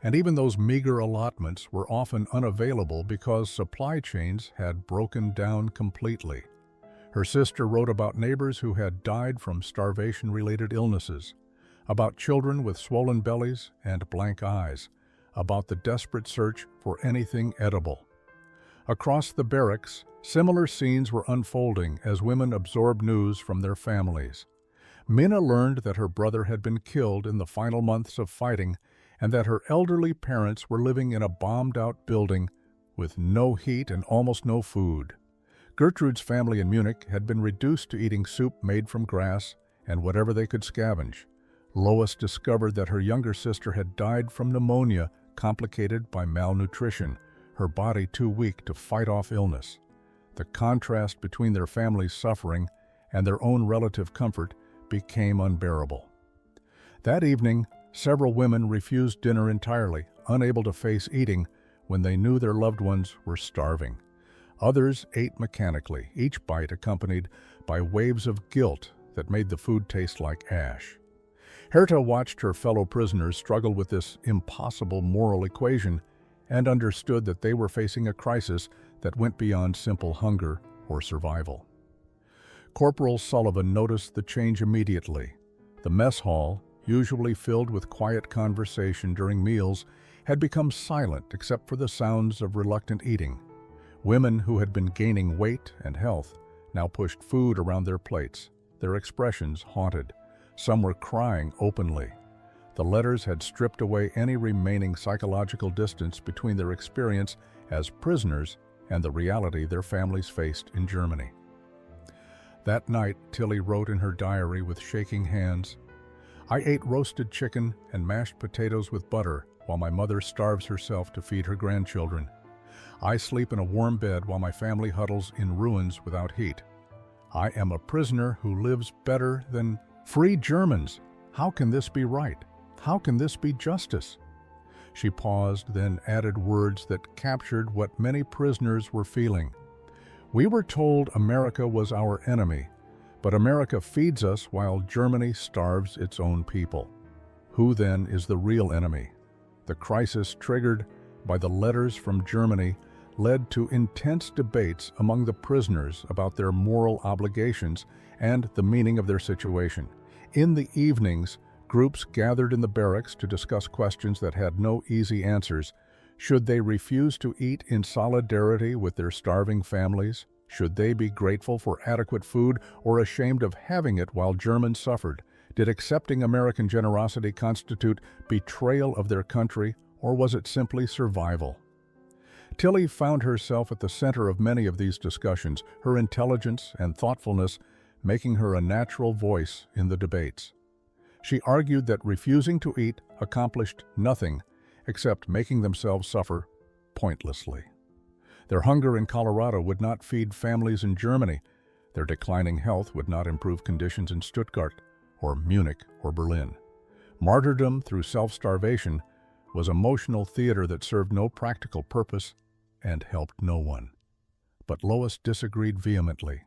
and even those meager allotments were often unavailable because supply chains had broken down completely. Her sister wrote about neighbors who had died from starvation-related illnesses, about children with swollen bellies and blank eyes, about the desperate search for anything edible. Across the barracks, similar scenes were unfolding as women absorbed news from their families. Minna learned that her brother had been killed in the final months of fighting and that her elderly parents were living in a bombed-out building with no heat and almost no food. Gertrude's family in Munich had been reduced to eating soup made from grass and whatever they could scavenge. Lois discovered that her younger sister had died from pneumonia complicated by malnutrition, her body too weak to fight off illness. The contrast between their family's suffering and their own relative comfort became unbearable. That evening, several women refused dinner entirely, unable to face eating when they knew their loved ones were starving. Others ate mechanically, each bite accompanied by waves of guilt that made the food taste like ash. Herta watched her fellow prisoners struggle with this impossible moral equation and understood that they were facing a crisis that went beyond simple hunger or survival. Corporal Sullivan noticed the change immediately. The mess hall, usually filled with quiet conversation during meals, had become silent except for the sounds of reluctant eating. Women who had been gaining weight and health now pushed food around their plates, their expressions haunted. Some were crying openly. The letters had stripped away any remaining psychological distance between their experience as prisoners and the reality their families faced in Germany. That night, Tilly wrote in her diary with shaking hands, "I ate roasted chicken and mashed potatoes with butter while my mother starves herself to feed her grandchildren. I sleep in a warm bed while my family huddles in ruins without heat. I am a prisoner who lives better than free Germans. How can this be right? How can this be justice?" She paused, then added words that captured what many prisoners were feeling. "We were told America was our enemy, but America feeds us while Germany starves its own people. Who then is the real enemy?" The crisis triggered by the letters from Germany led to intense debates among the prisoners about their moral obligations and the meaning of their situation. In the evenings, groups gathered in the barracks to discuss questions that had no easy answers. Should they refuse to eat in solidarity with their starving families? Should they be grateful for adequate food or ashamed of having it while Germans suffered? Did accepting American generosity constitute betrayal of their country, or was it simply survival? Tilly found herself at the center of many of these discussions, her intelligence and thoughtfulness making her a natural voice in the debates. She argued that refusing to eat accomplished nothing except making themselves suffer pointlessly. Their hunger in Colorado would not feed families in Germany. Their declining health would not improve conditions in Stuttgart or Munich or Berlin. Martyrdom through self-starvation was emotional theater that served no practical purpose and helped no one. But Lois disagreed vehemently.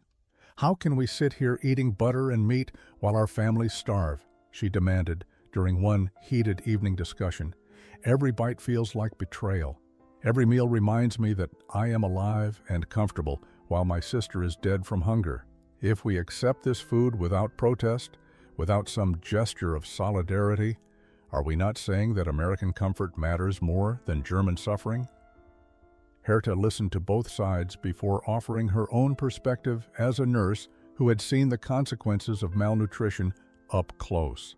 "How can we sit here eating butter and meat while our families starve?" she demanded during one heated evening discussion. "Every bite feels like betrayal. Every meal reminds me that I am alive and comfortable while my sister is dead from hunger. If we accept this food without protest, without some gesture of solidarity, are we not saying that American comfort matters more than German suffering?" Herta listened to both sides before offering her own perspective as a nurse who had seen the consequences of malnutrition up close.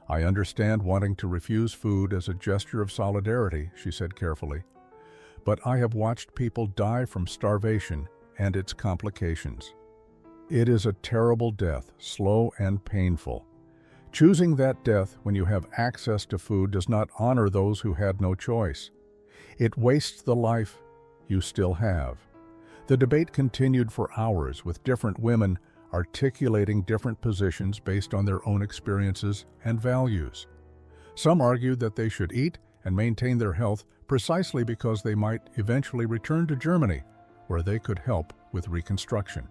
"I understand wanting to refuse food as a gesture of solidarity," she said carefully. "But I have watched people die from starvation and its complications. It is a terrible death, slow and painful. Choosing that death when you have access to food does not honor those who had no choice. It wastes the life you still have." The debate continued for hours, with different women articulating different positions based on their own experiences and values. Some argued that they should eat and maintain their health precisely because they might eventually return to Germany, where they could help with reconstruction.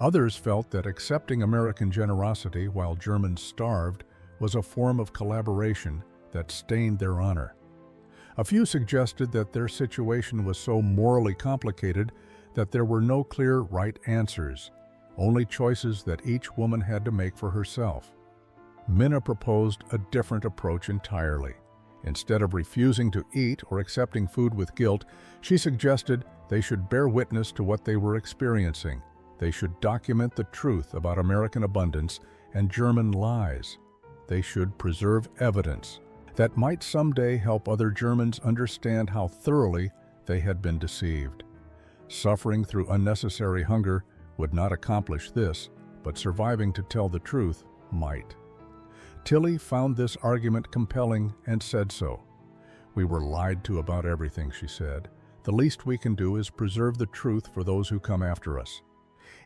Others felt that accepting American generosity while Germans starved was a form of collaboration that stained their honor. A few suggested that their situation was so morally complicated that there were no clear right answers, only choices that each woman had to make for herself. Minna proposed a different approach entirely. Instead of refusing to eat or accepting food with guilt, she suggested they should bear witness to what they were experiencing. They should document the truth about American abundance and German lies. They should preserve evidence that might someday help other Germans understand how thoroughly they had been deceived. Suffering through unnecessary hunger would not accomplish this, but surviving to tell the truth might. Tilly found this argument compelling and said so. "We were lied to about everything," she said. "The least we can do is preserve the truth for those who come after us.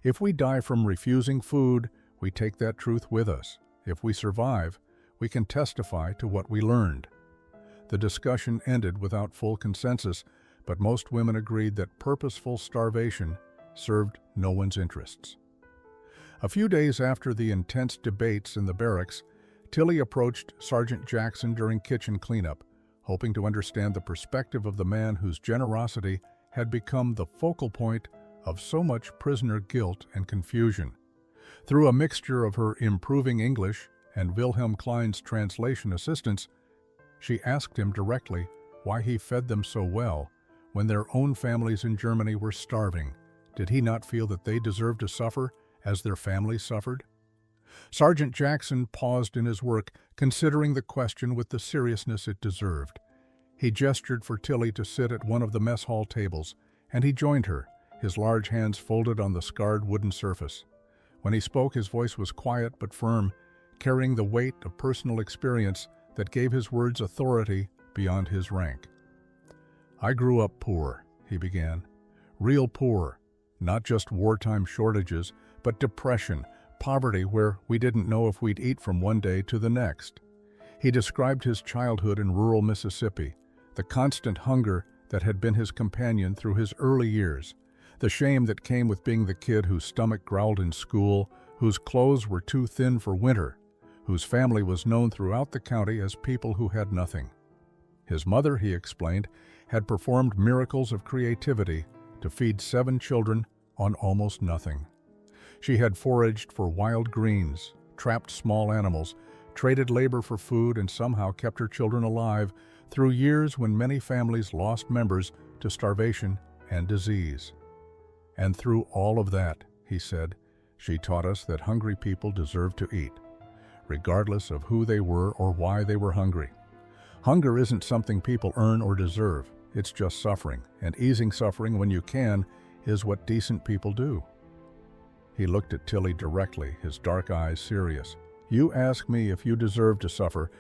If we die from refusing food, we take that truth with us. If we survive, we can testify to what we learned." The discussion ended without full consensus, but most women agreed that purposeful starvation served no one's interests. A few days after the intense debates in the barracks, Tilly approached Sergeant Jackson during kitchen cleanup, hoping to understand the perspective of the man whose generosity had become the focal point of so much prisoner guilt and confusion. Through a mixture of her improving English and Wilhelm Klein's translation assistance, she asked him directly why he fed them so well when their own families in Germany were starving. Did he not feel that they deserved to suffer as their families suffered? Sergeant Jackson paused in his work, considering the question with the seriousness it deserved. He gestured for Tilly to sit at one of the mess hall tables, and he joined her, his large hands folded on the scarred wooden surface. When he spoke, his voice was quiet but firm, carrying the weight of personal experience that gave his words authority beyond his rank. "I grew up poor," he began. "Real poor. Not just wartime shortages, but depression, poverty where we didn't know if we'd eat from one day to the next." He described his childhood in rural Mississippi, the constant hunger that had been his companion through his early years, the shame that came with being the kid whose stomach growled in school, whose clothes were too thin for winter, whose family was known throughout the county as people who had nothing. His mother, he explained, had performed miracles of creativity to feed 7 children on almost nothing. She had foraged for wild greens, trapped small animals, traded labor for food, and somehow kept her children alive through years when many families lost members to starvation and disease. "And through all of that," he said, "she taught us that hungry people deserve to eat, regardless of who they were or why they were hungry. Hunger isn't something people earn or deserve. It's just suffering, and easing suffering when you can is what decent people do." He looked at Tilly directly, his dark eyes serious. "You ask me if you deserve to suffer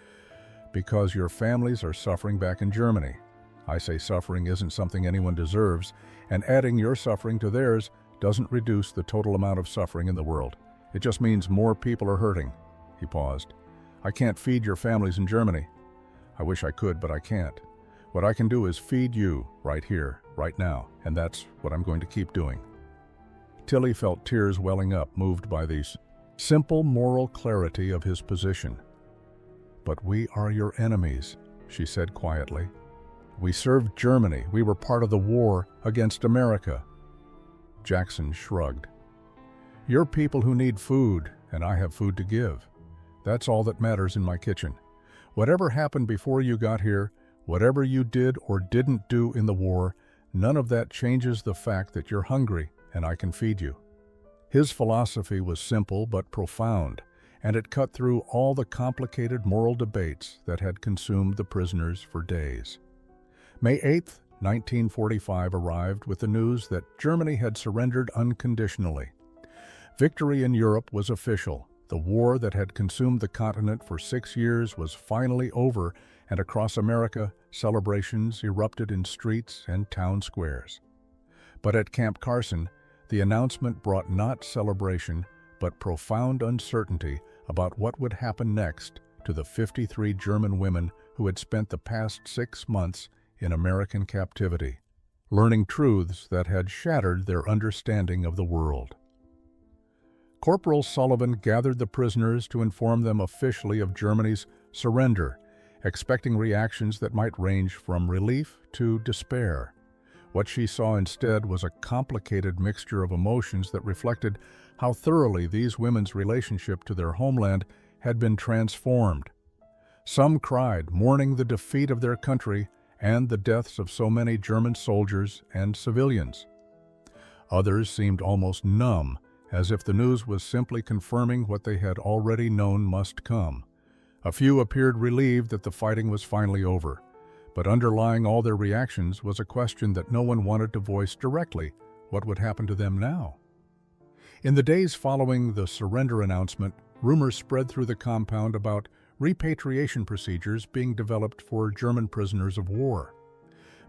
because your families are suffering back in Germany. I say suffering isn't something anyone deserves, and adding your suffering to theirs doesn't reduce the total amount of suffering in the world. It just means more people are hurting." He paused. "I can't feed your families in Germany. I wish I could, but I can't. What I can do is feed you right here, right now, and that's what I'm going to keep doing." Tilly felt tears welling up, moved by the simple moral clarity of his position. "But we are your enemies," she said quietly. "We served Germany. We were part of the war against America." Jackson shrugged. "You're people who need food, and I have food to give. That's all that matters in my kitchen. Whatever happened before you got here, whatever you did or didn't do in the war, none of that changes the fact that you're hungry and I can feed you." His philosophy was simple but profound, and it cut through all the complicated moral debates that had consumed the prisoners for days. May 8, 1945 arrived with the news that Germany had surrendered unconditionally. Victory in Europe was official. The war that had consumed the continent for 6 years was finally over, and across America, celebrations erupted in streets and town squares. But at Camp Carson, the announcement brought not celebration, but profound uncertainty about what would happen next to the 53 German women who had spent the past 6 months in American captivity, learning truths that had shattered their understanding of the world. Corporal Sullivan gathered the prisoners to inform them officially of Germany's surrender, expecting reactions that might range from relief to despair. What she saw instead was a complicated mixture of emotions that reflected how thoroughly these women's relationship to their homeland had been transformed. Some cried, mourning the defeat of their country and the deaths of so many German soldiers and civilians. Others seemed almost numb, as if the news was simply confirming what they had already known must come. A few appeared relieved that the fighting was finally over, but underlying all their reactions was a question that no one wanted to voice directly: what would happen to them now? In the days following the surrender announcement, rumors spread through the compound about repatriation procedures being developed for German prisoners of war.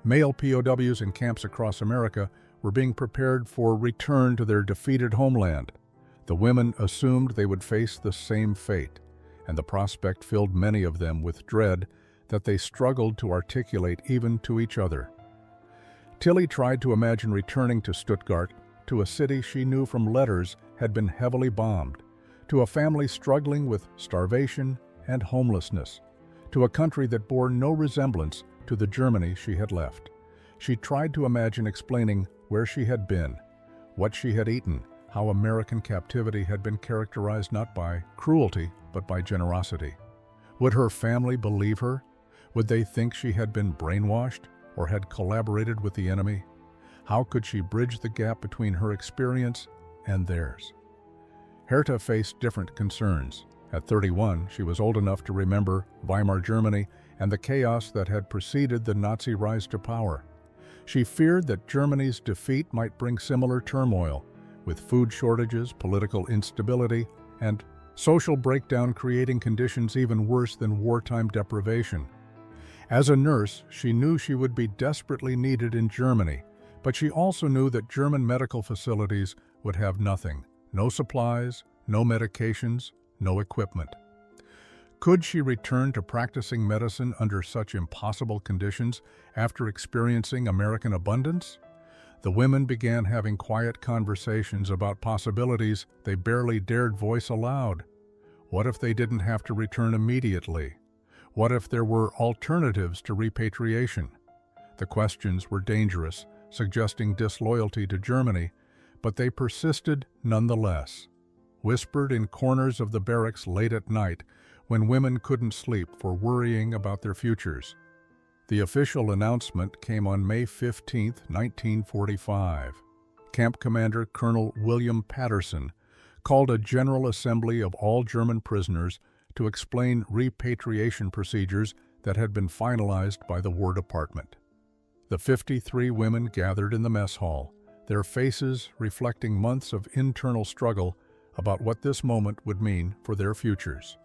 Male POWs in camps across America were being prepared for return to their defeated homeland. The women assumed they would face the same fate, and the prospect filled many of them with dread that they struggled to articulate even to each other. Tilly tried to imagine returning to Stuttgart, to a city she knew from letters had been heavily bombed, to a family struggling with starvation and homelessness, to a country that bore no resemblance to the Germany she had left. She tried to imagine explaining where she had been, what she had eaten, how American captivity had been characterized not by cruelty but by generosity. Would her family believe her? Would they think she had been brainwashed or had collaborated with the enemy? How could she bridge the gap between her experience and theirs? Herta faced different concerns. At 31, she was old enough to remember Weimar Germany and the chaos that had preceded the Nazi rise to power. She feared that Germany's defeat might bring similar turmoil, with food shortages, political instability, and social breakdown creating conditions even worse than wartime deprivation. As a nurse, she knew she would be desperately needed in Germany, but she also knew that German medical facilities would have nothing: no supplies, no medications, no equipment. Could she return to practicing medicine under such impossible conditions after experiencing American abundance? The women began having quiet conversations about possibilities they barely dared voice aloud. What if they didn't have to return immediately? What if there were alternatives to repatriation? The questions were dangerous, suggesting disloyalty to Germany, but they persisted nonetheless. Whispered in corners of the barracks late at night, when women couldn't sleep for worrying about their futures. The official announcement came on May 15, 1945. Camp Commander Colonel William Patterson called a general assembly of all German prisoners to explain repatriation procedures that had been finalized by the War Department. The 53 women gathered in the mess hall, their faces reflecting months of internal struggle about what this moment would mean for their futures.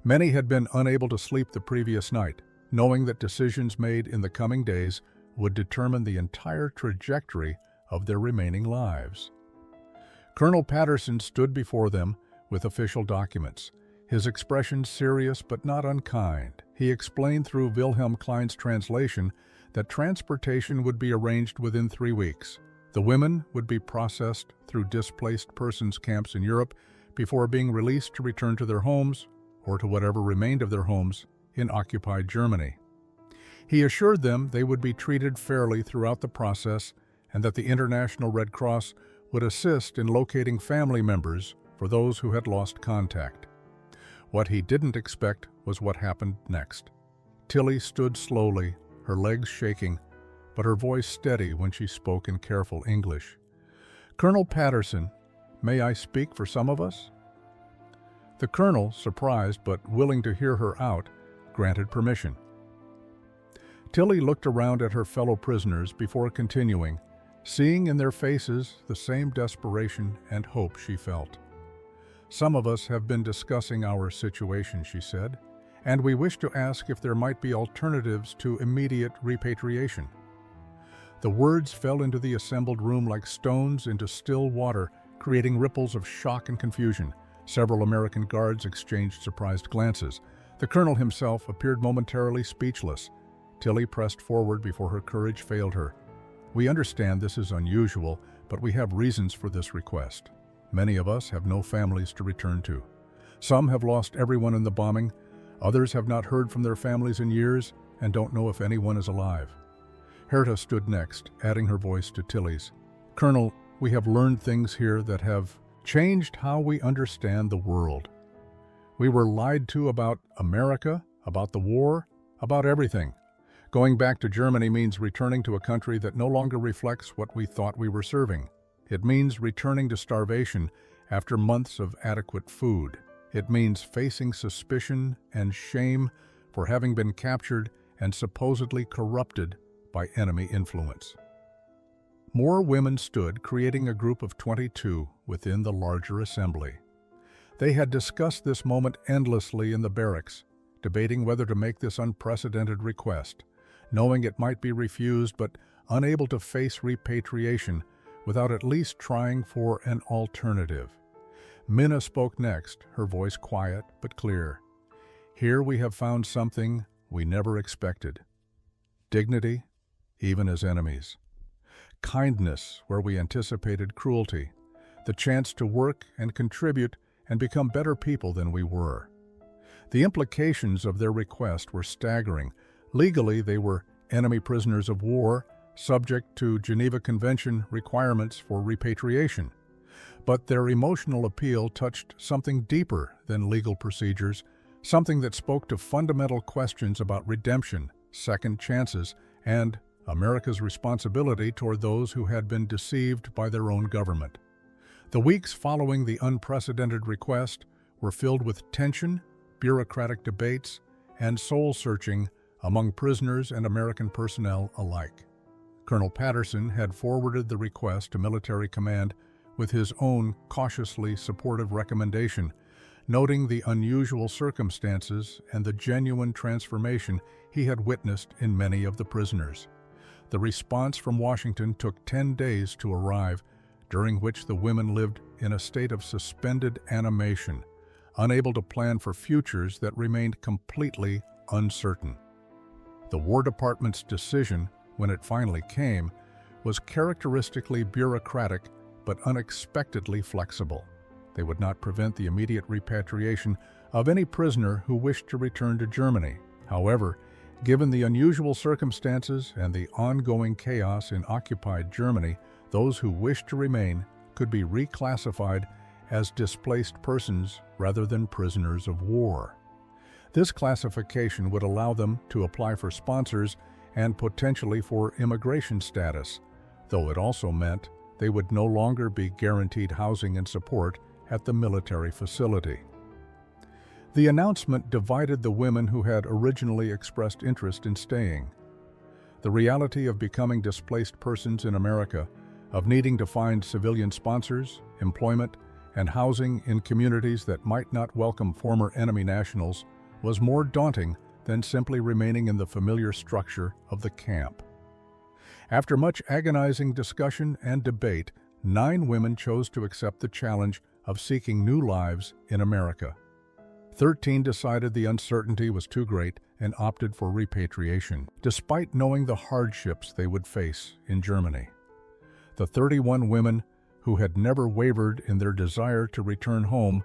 Many had been unable to sleep the previous night, knowing that decisions made in the coming days would determine the entire trajectory of their remaining lives. Colonel Patterson stood before them with official documents, his expression serious but not unkind. He explained through Wilhelm Klein's translation that transportation would be arranged within 3 weeks. The women would be processed through displaced persons camps in Europe before being released to return to their homes or to whatever remained of their homes in occupied Germany. He assured them they would be treated fairly throughout the process and that the International Red Cross would assist in locating family members for those who had lost contact. What he didn't expect was what happened next. Tilly stood slowly, her legs shaking, but her voice steady when she spoke in careful English. "Colonel Patterson, may I speak for some of us?" The colonel, surprised but willing to hear her out, granted permission. Tilly looked around at her fellow prisoners before continuing, seeing in their faces the same desperation and hope she felt. "Some of us have been discussing our situation," she said, "and we wish to ask if there might be alternatives to immediate repatriation." The words fell into the assembled room like stones into still water, creating ripples of shock and confusion. Several American guards exchanged surprised glances. The colonel himself appeared momentarily speechless. Tilly pressed forward before her courage failed her. "We understand this is unusual, but we have reasons for this request. Many of us have no families to return to. Some have lost everyone in the bombing. Others have not heard from their families in years and don't know if anyone is alive. Herta stood next, adding her voice to Tilly's. "Colonel, we have learned things here that have changed how we understand the world. We were lied to about America, about the war, about everything. Going back to Germany means returning to a country that no longer reflects what we thought we were serving. It means returning to starvation after months of adequate food. It means facing suspicion and shame for having been captured and supposedly corrupted by enemy influence." More women stood, creating a group of 22 within the larger assembly. They had discussed this moment endlessly in the barracks, debating whether to make this unprecedented request, knowing it might be refused but unable to face repatriation without at least trying for an alternative. Minna spoke next, her voice quiet but clear. "Here we have found something we never expected. Dignity, even as enemies. Kindness where we anticipated cruelty. The chance to work and contribute and become better people than we were." The implications of their request were staggering. Legally, they were enemy prisoners of war, subject to Geneva Convention requirements for repatriation. But their emotional appeal touched something deeper than legal procedures, something that spoke to fundamental questions about redemption, second chances, and America's responsibility toward those who had been deceived by their own government. The weeks following the unprecedented request were filled with tension, bureaucratic debates, and soul-searching among prisoners and American personnel alike. Colonel Patterson had forwarded the request to military command with his own cautiously supportive recommendation, noting the unusual circumstances and the genuine transformation he had witnessed in many of the prisoners. The response from Washington took 10 days to arrive, during which the women lived in a state of suspended animation, unable to plan for futures that remained completely uncertain. The War Department's decision, when it finally came, was characteristically bureaucratic but unexpectedly flexible. They would not prevent the immediate repatriation of any prisoner who wished to return to Germany. However, given the unusual circumstances and the ongoing chaos in occupied Germany, those who wished to remain could be reclassified as displaced persons rather than prisoners of war. This classification would allow them to apply for sponsors and potentially for immigration status, though it also meant they would no longer be guaranteed housing and support at the military facility. The announcement divided the women who had originally expressed interest in staying. The reality of becoming displaced persons in America, of needing to find civilian sponsors, employment, and housing in communities that might not welcome former enemy nationals, was more daunting than simply remaining in the familiar structure of the camp. After much agonizing discussion and debate, 9 women chose to accept the challenge of seeking new lives in America. 13 decided the uncertainty was too great and opted for repatriation, despite knowing the hardships they would face in Germany. The 31 women who had never wavered in their desire to return home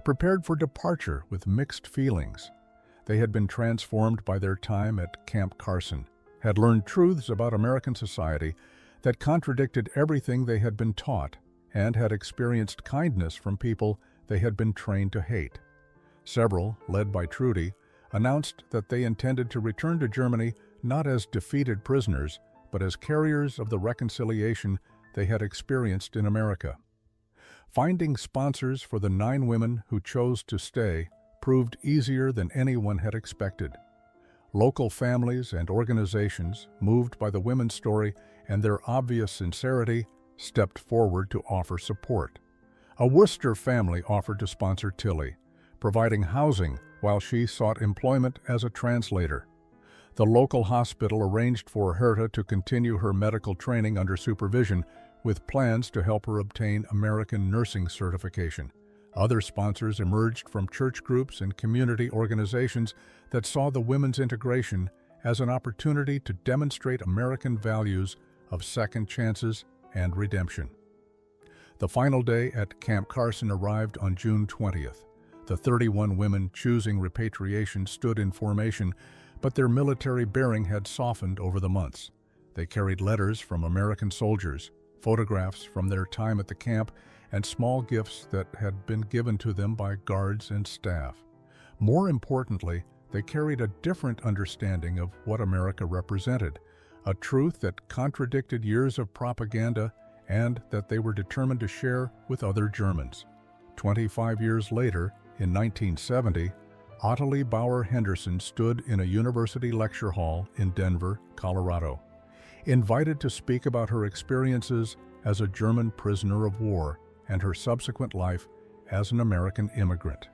prepared for departure with mixed feelings. They had been transformed by their time at Camp Carson, had learned truths about American society that contradicted everything they had been taught, and had experienced kindness from people they had been trained to hate. Several, led by Trudy, announced that they intended to return to Germany not as defeated prisoners, but as carriers of the reconciliation they had experienced in America. Finding sponsors for the 9 women who chose to stay proved easier than anyone had expected. Local families and organizations, moved by the women's story and their obvious sincerity, stepped forward to offer support. A Worcester family offered to sponsor Tilly, providing housing while she sought employment as a translator. The local hospital arranged for Herta to continue her medical training under supervision, with plans to help her obtain American nursing certification. Other sponsors emerged from church groups and community organizations that saw the women's integration as an opportunity to demonstrate American values of second chances and redemption. The final day at Camp Carson arrived on June 20th. The 31 women choosing repatriation stood in formation, but their military bearing had softened over the months. They carried letters from American soldiers, photographs from their time at the camp, and small gifts that had been given to them by guards and staff. More importantly, they carried a different understanding of what America represented, a truth that contradicted years of propaganda and that they were determined to share with other Germans. 25 years later, in 1970, Ottilie Bauer Henderson stood in a university lecture hall in Denver, Colorado, invited to speak about her experiences as a German prisoner of war and her subsequent life as an American immigrant.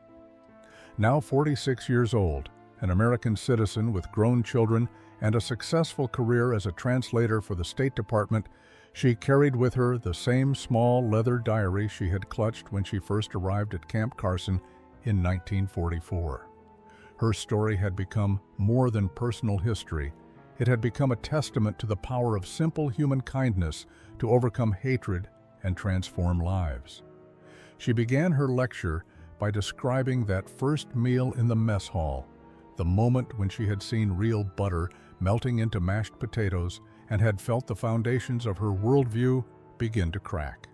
Now 46 years old, an American citizen with grown children and a successful career as a translator for the State Department, she carried with her the same small leather diary she had clutched when she first arrived at Camp Carson in 1944. Her story had become more than personal history. It had become a testament to the power of simple human kindness to overcome hatred and transform lives. She began her lecture by describing that first meal in the mess hall, the moment when she had seen real butter melting into mashed potatoes and had felt the foundations of her worldview begin to crack.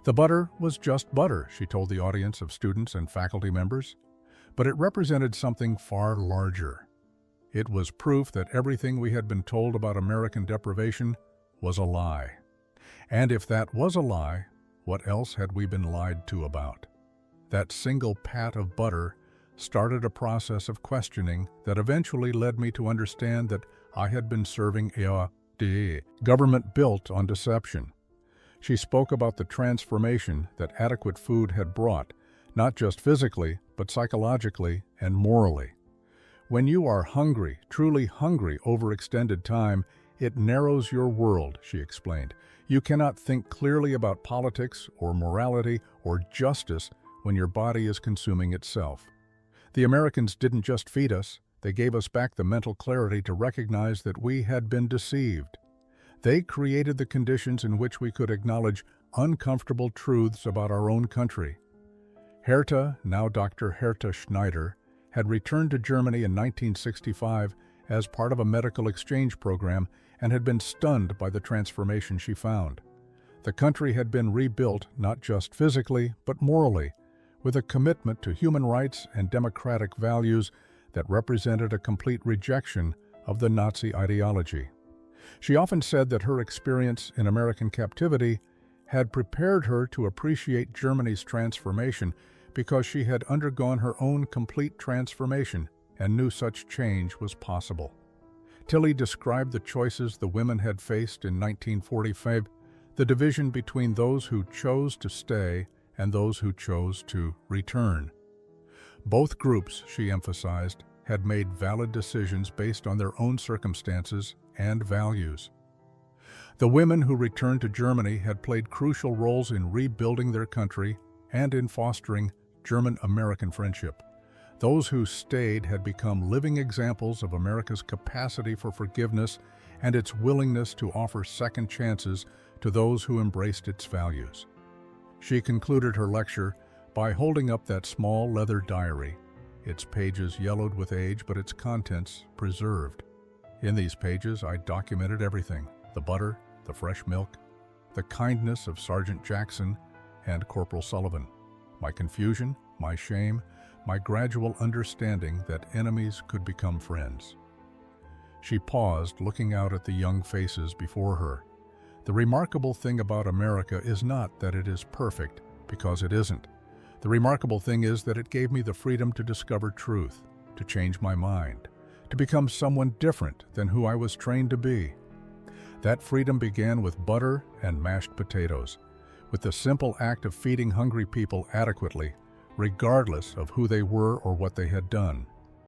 The butter was just butter, she told the audience of students and faculty members, but it represented something far larger. It was proof that everything we had been told about American deprivation was a lie. And if that was a lie, what else had we been lied to about? That single pat of butter started a process of questioning that eventually led me to understand that I had been serving a government built on deception. She spoke about the transformation that adequate food had brought, not just physically, but psychologically and morally. When you are hungry, truly hungry over extended time, it narrows your world, she explained. You cannot think clearly about politics or morality or justice when your body is consuming itself. The Americans didn't just feed us, they gave us back the mental clarity to recognize that we had been deceived. They created the conditions in which we could acknowledge uncomfortable truths about our own country. Herta, now Dr. Herta Schneider, had returned to Germany in 1965 as part of a medical exchange program and had been stunned by the transformation she found. The country had been rebuilt not just physically, but morally, with a commitment to human rights and democratic values that represented a complete rejection of the Nazi ideology. She often said that her experience in American captivity had prepared her to appreciate Germany's transformation because she had undergone her own complete transformation and knew such change was possible. Tilly described the choices the women had faced in 1945, the division between those who chose to stay and those who chose to return. Both groups, she emphasized, had made valid decisions based on their own circumstances and values. The women who returned to Germany had played crucial roles in rebuilding their country and in fostering German-American friendship. Those who stayed had become living examples of America's capacity for forgiveness and its willingness to offer second chances to those who embraced its values. She concluded her lecture by holding up that small leather diary, its pages yellowed with age but its contents preserved. In these pages, I documented everything: the butter, the fresh milk, the kindness of Sergeant Jackson and Corporal Sullivan, my confusion, my shame, my gradual understanding that enemies could become friends. She paused, looking out at the young faces before her. The remarkable thing about America is not that it is perfect, because it isn't. The remarkable thing is that it gave me the freedom to discover truth, to change my mind, to become someone different than who I was trained to be. That freedom began with butter and mashed potatoes, with the simple act of feeding hungry people adequately, regardless of who they were or what they had done.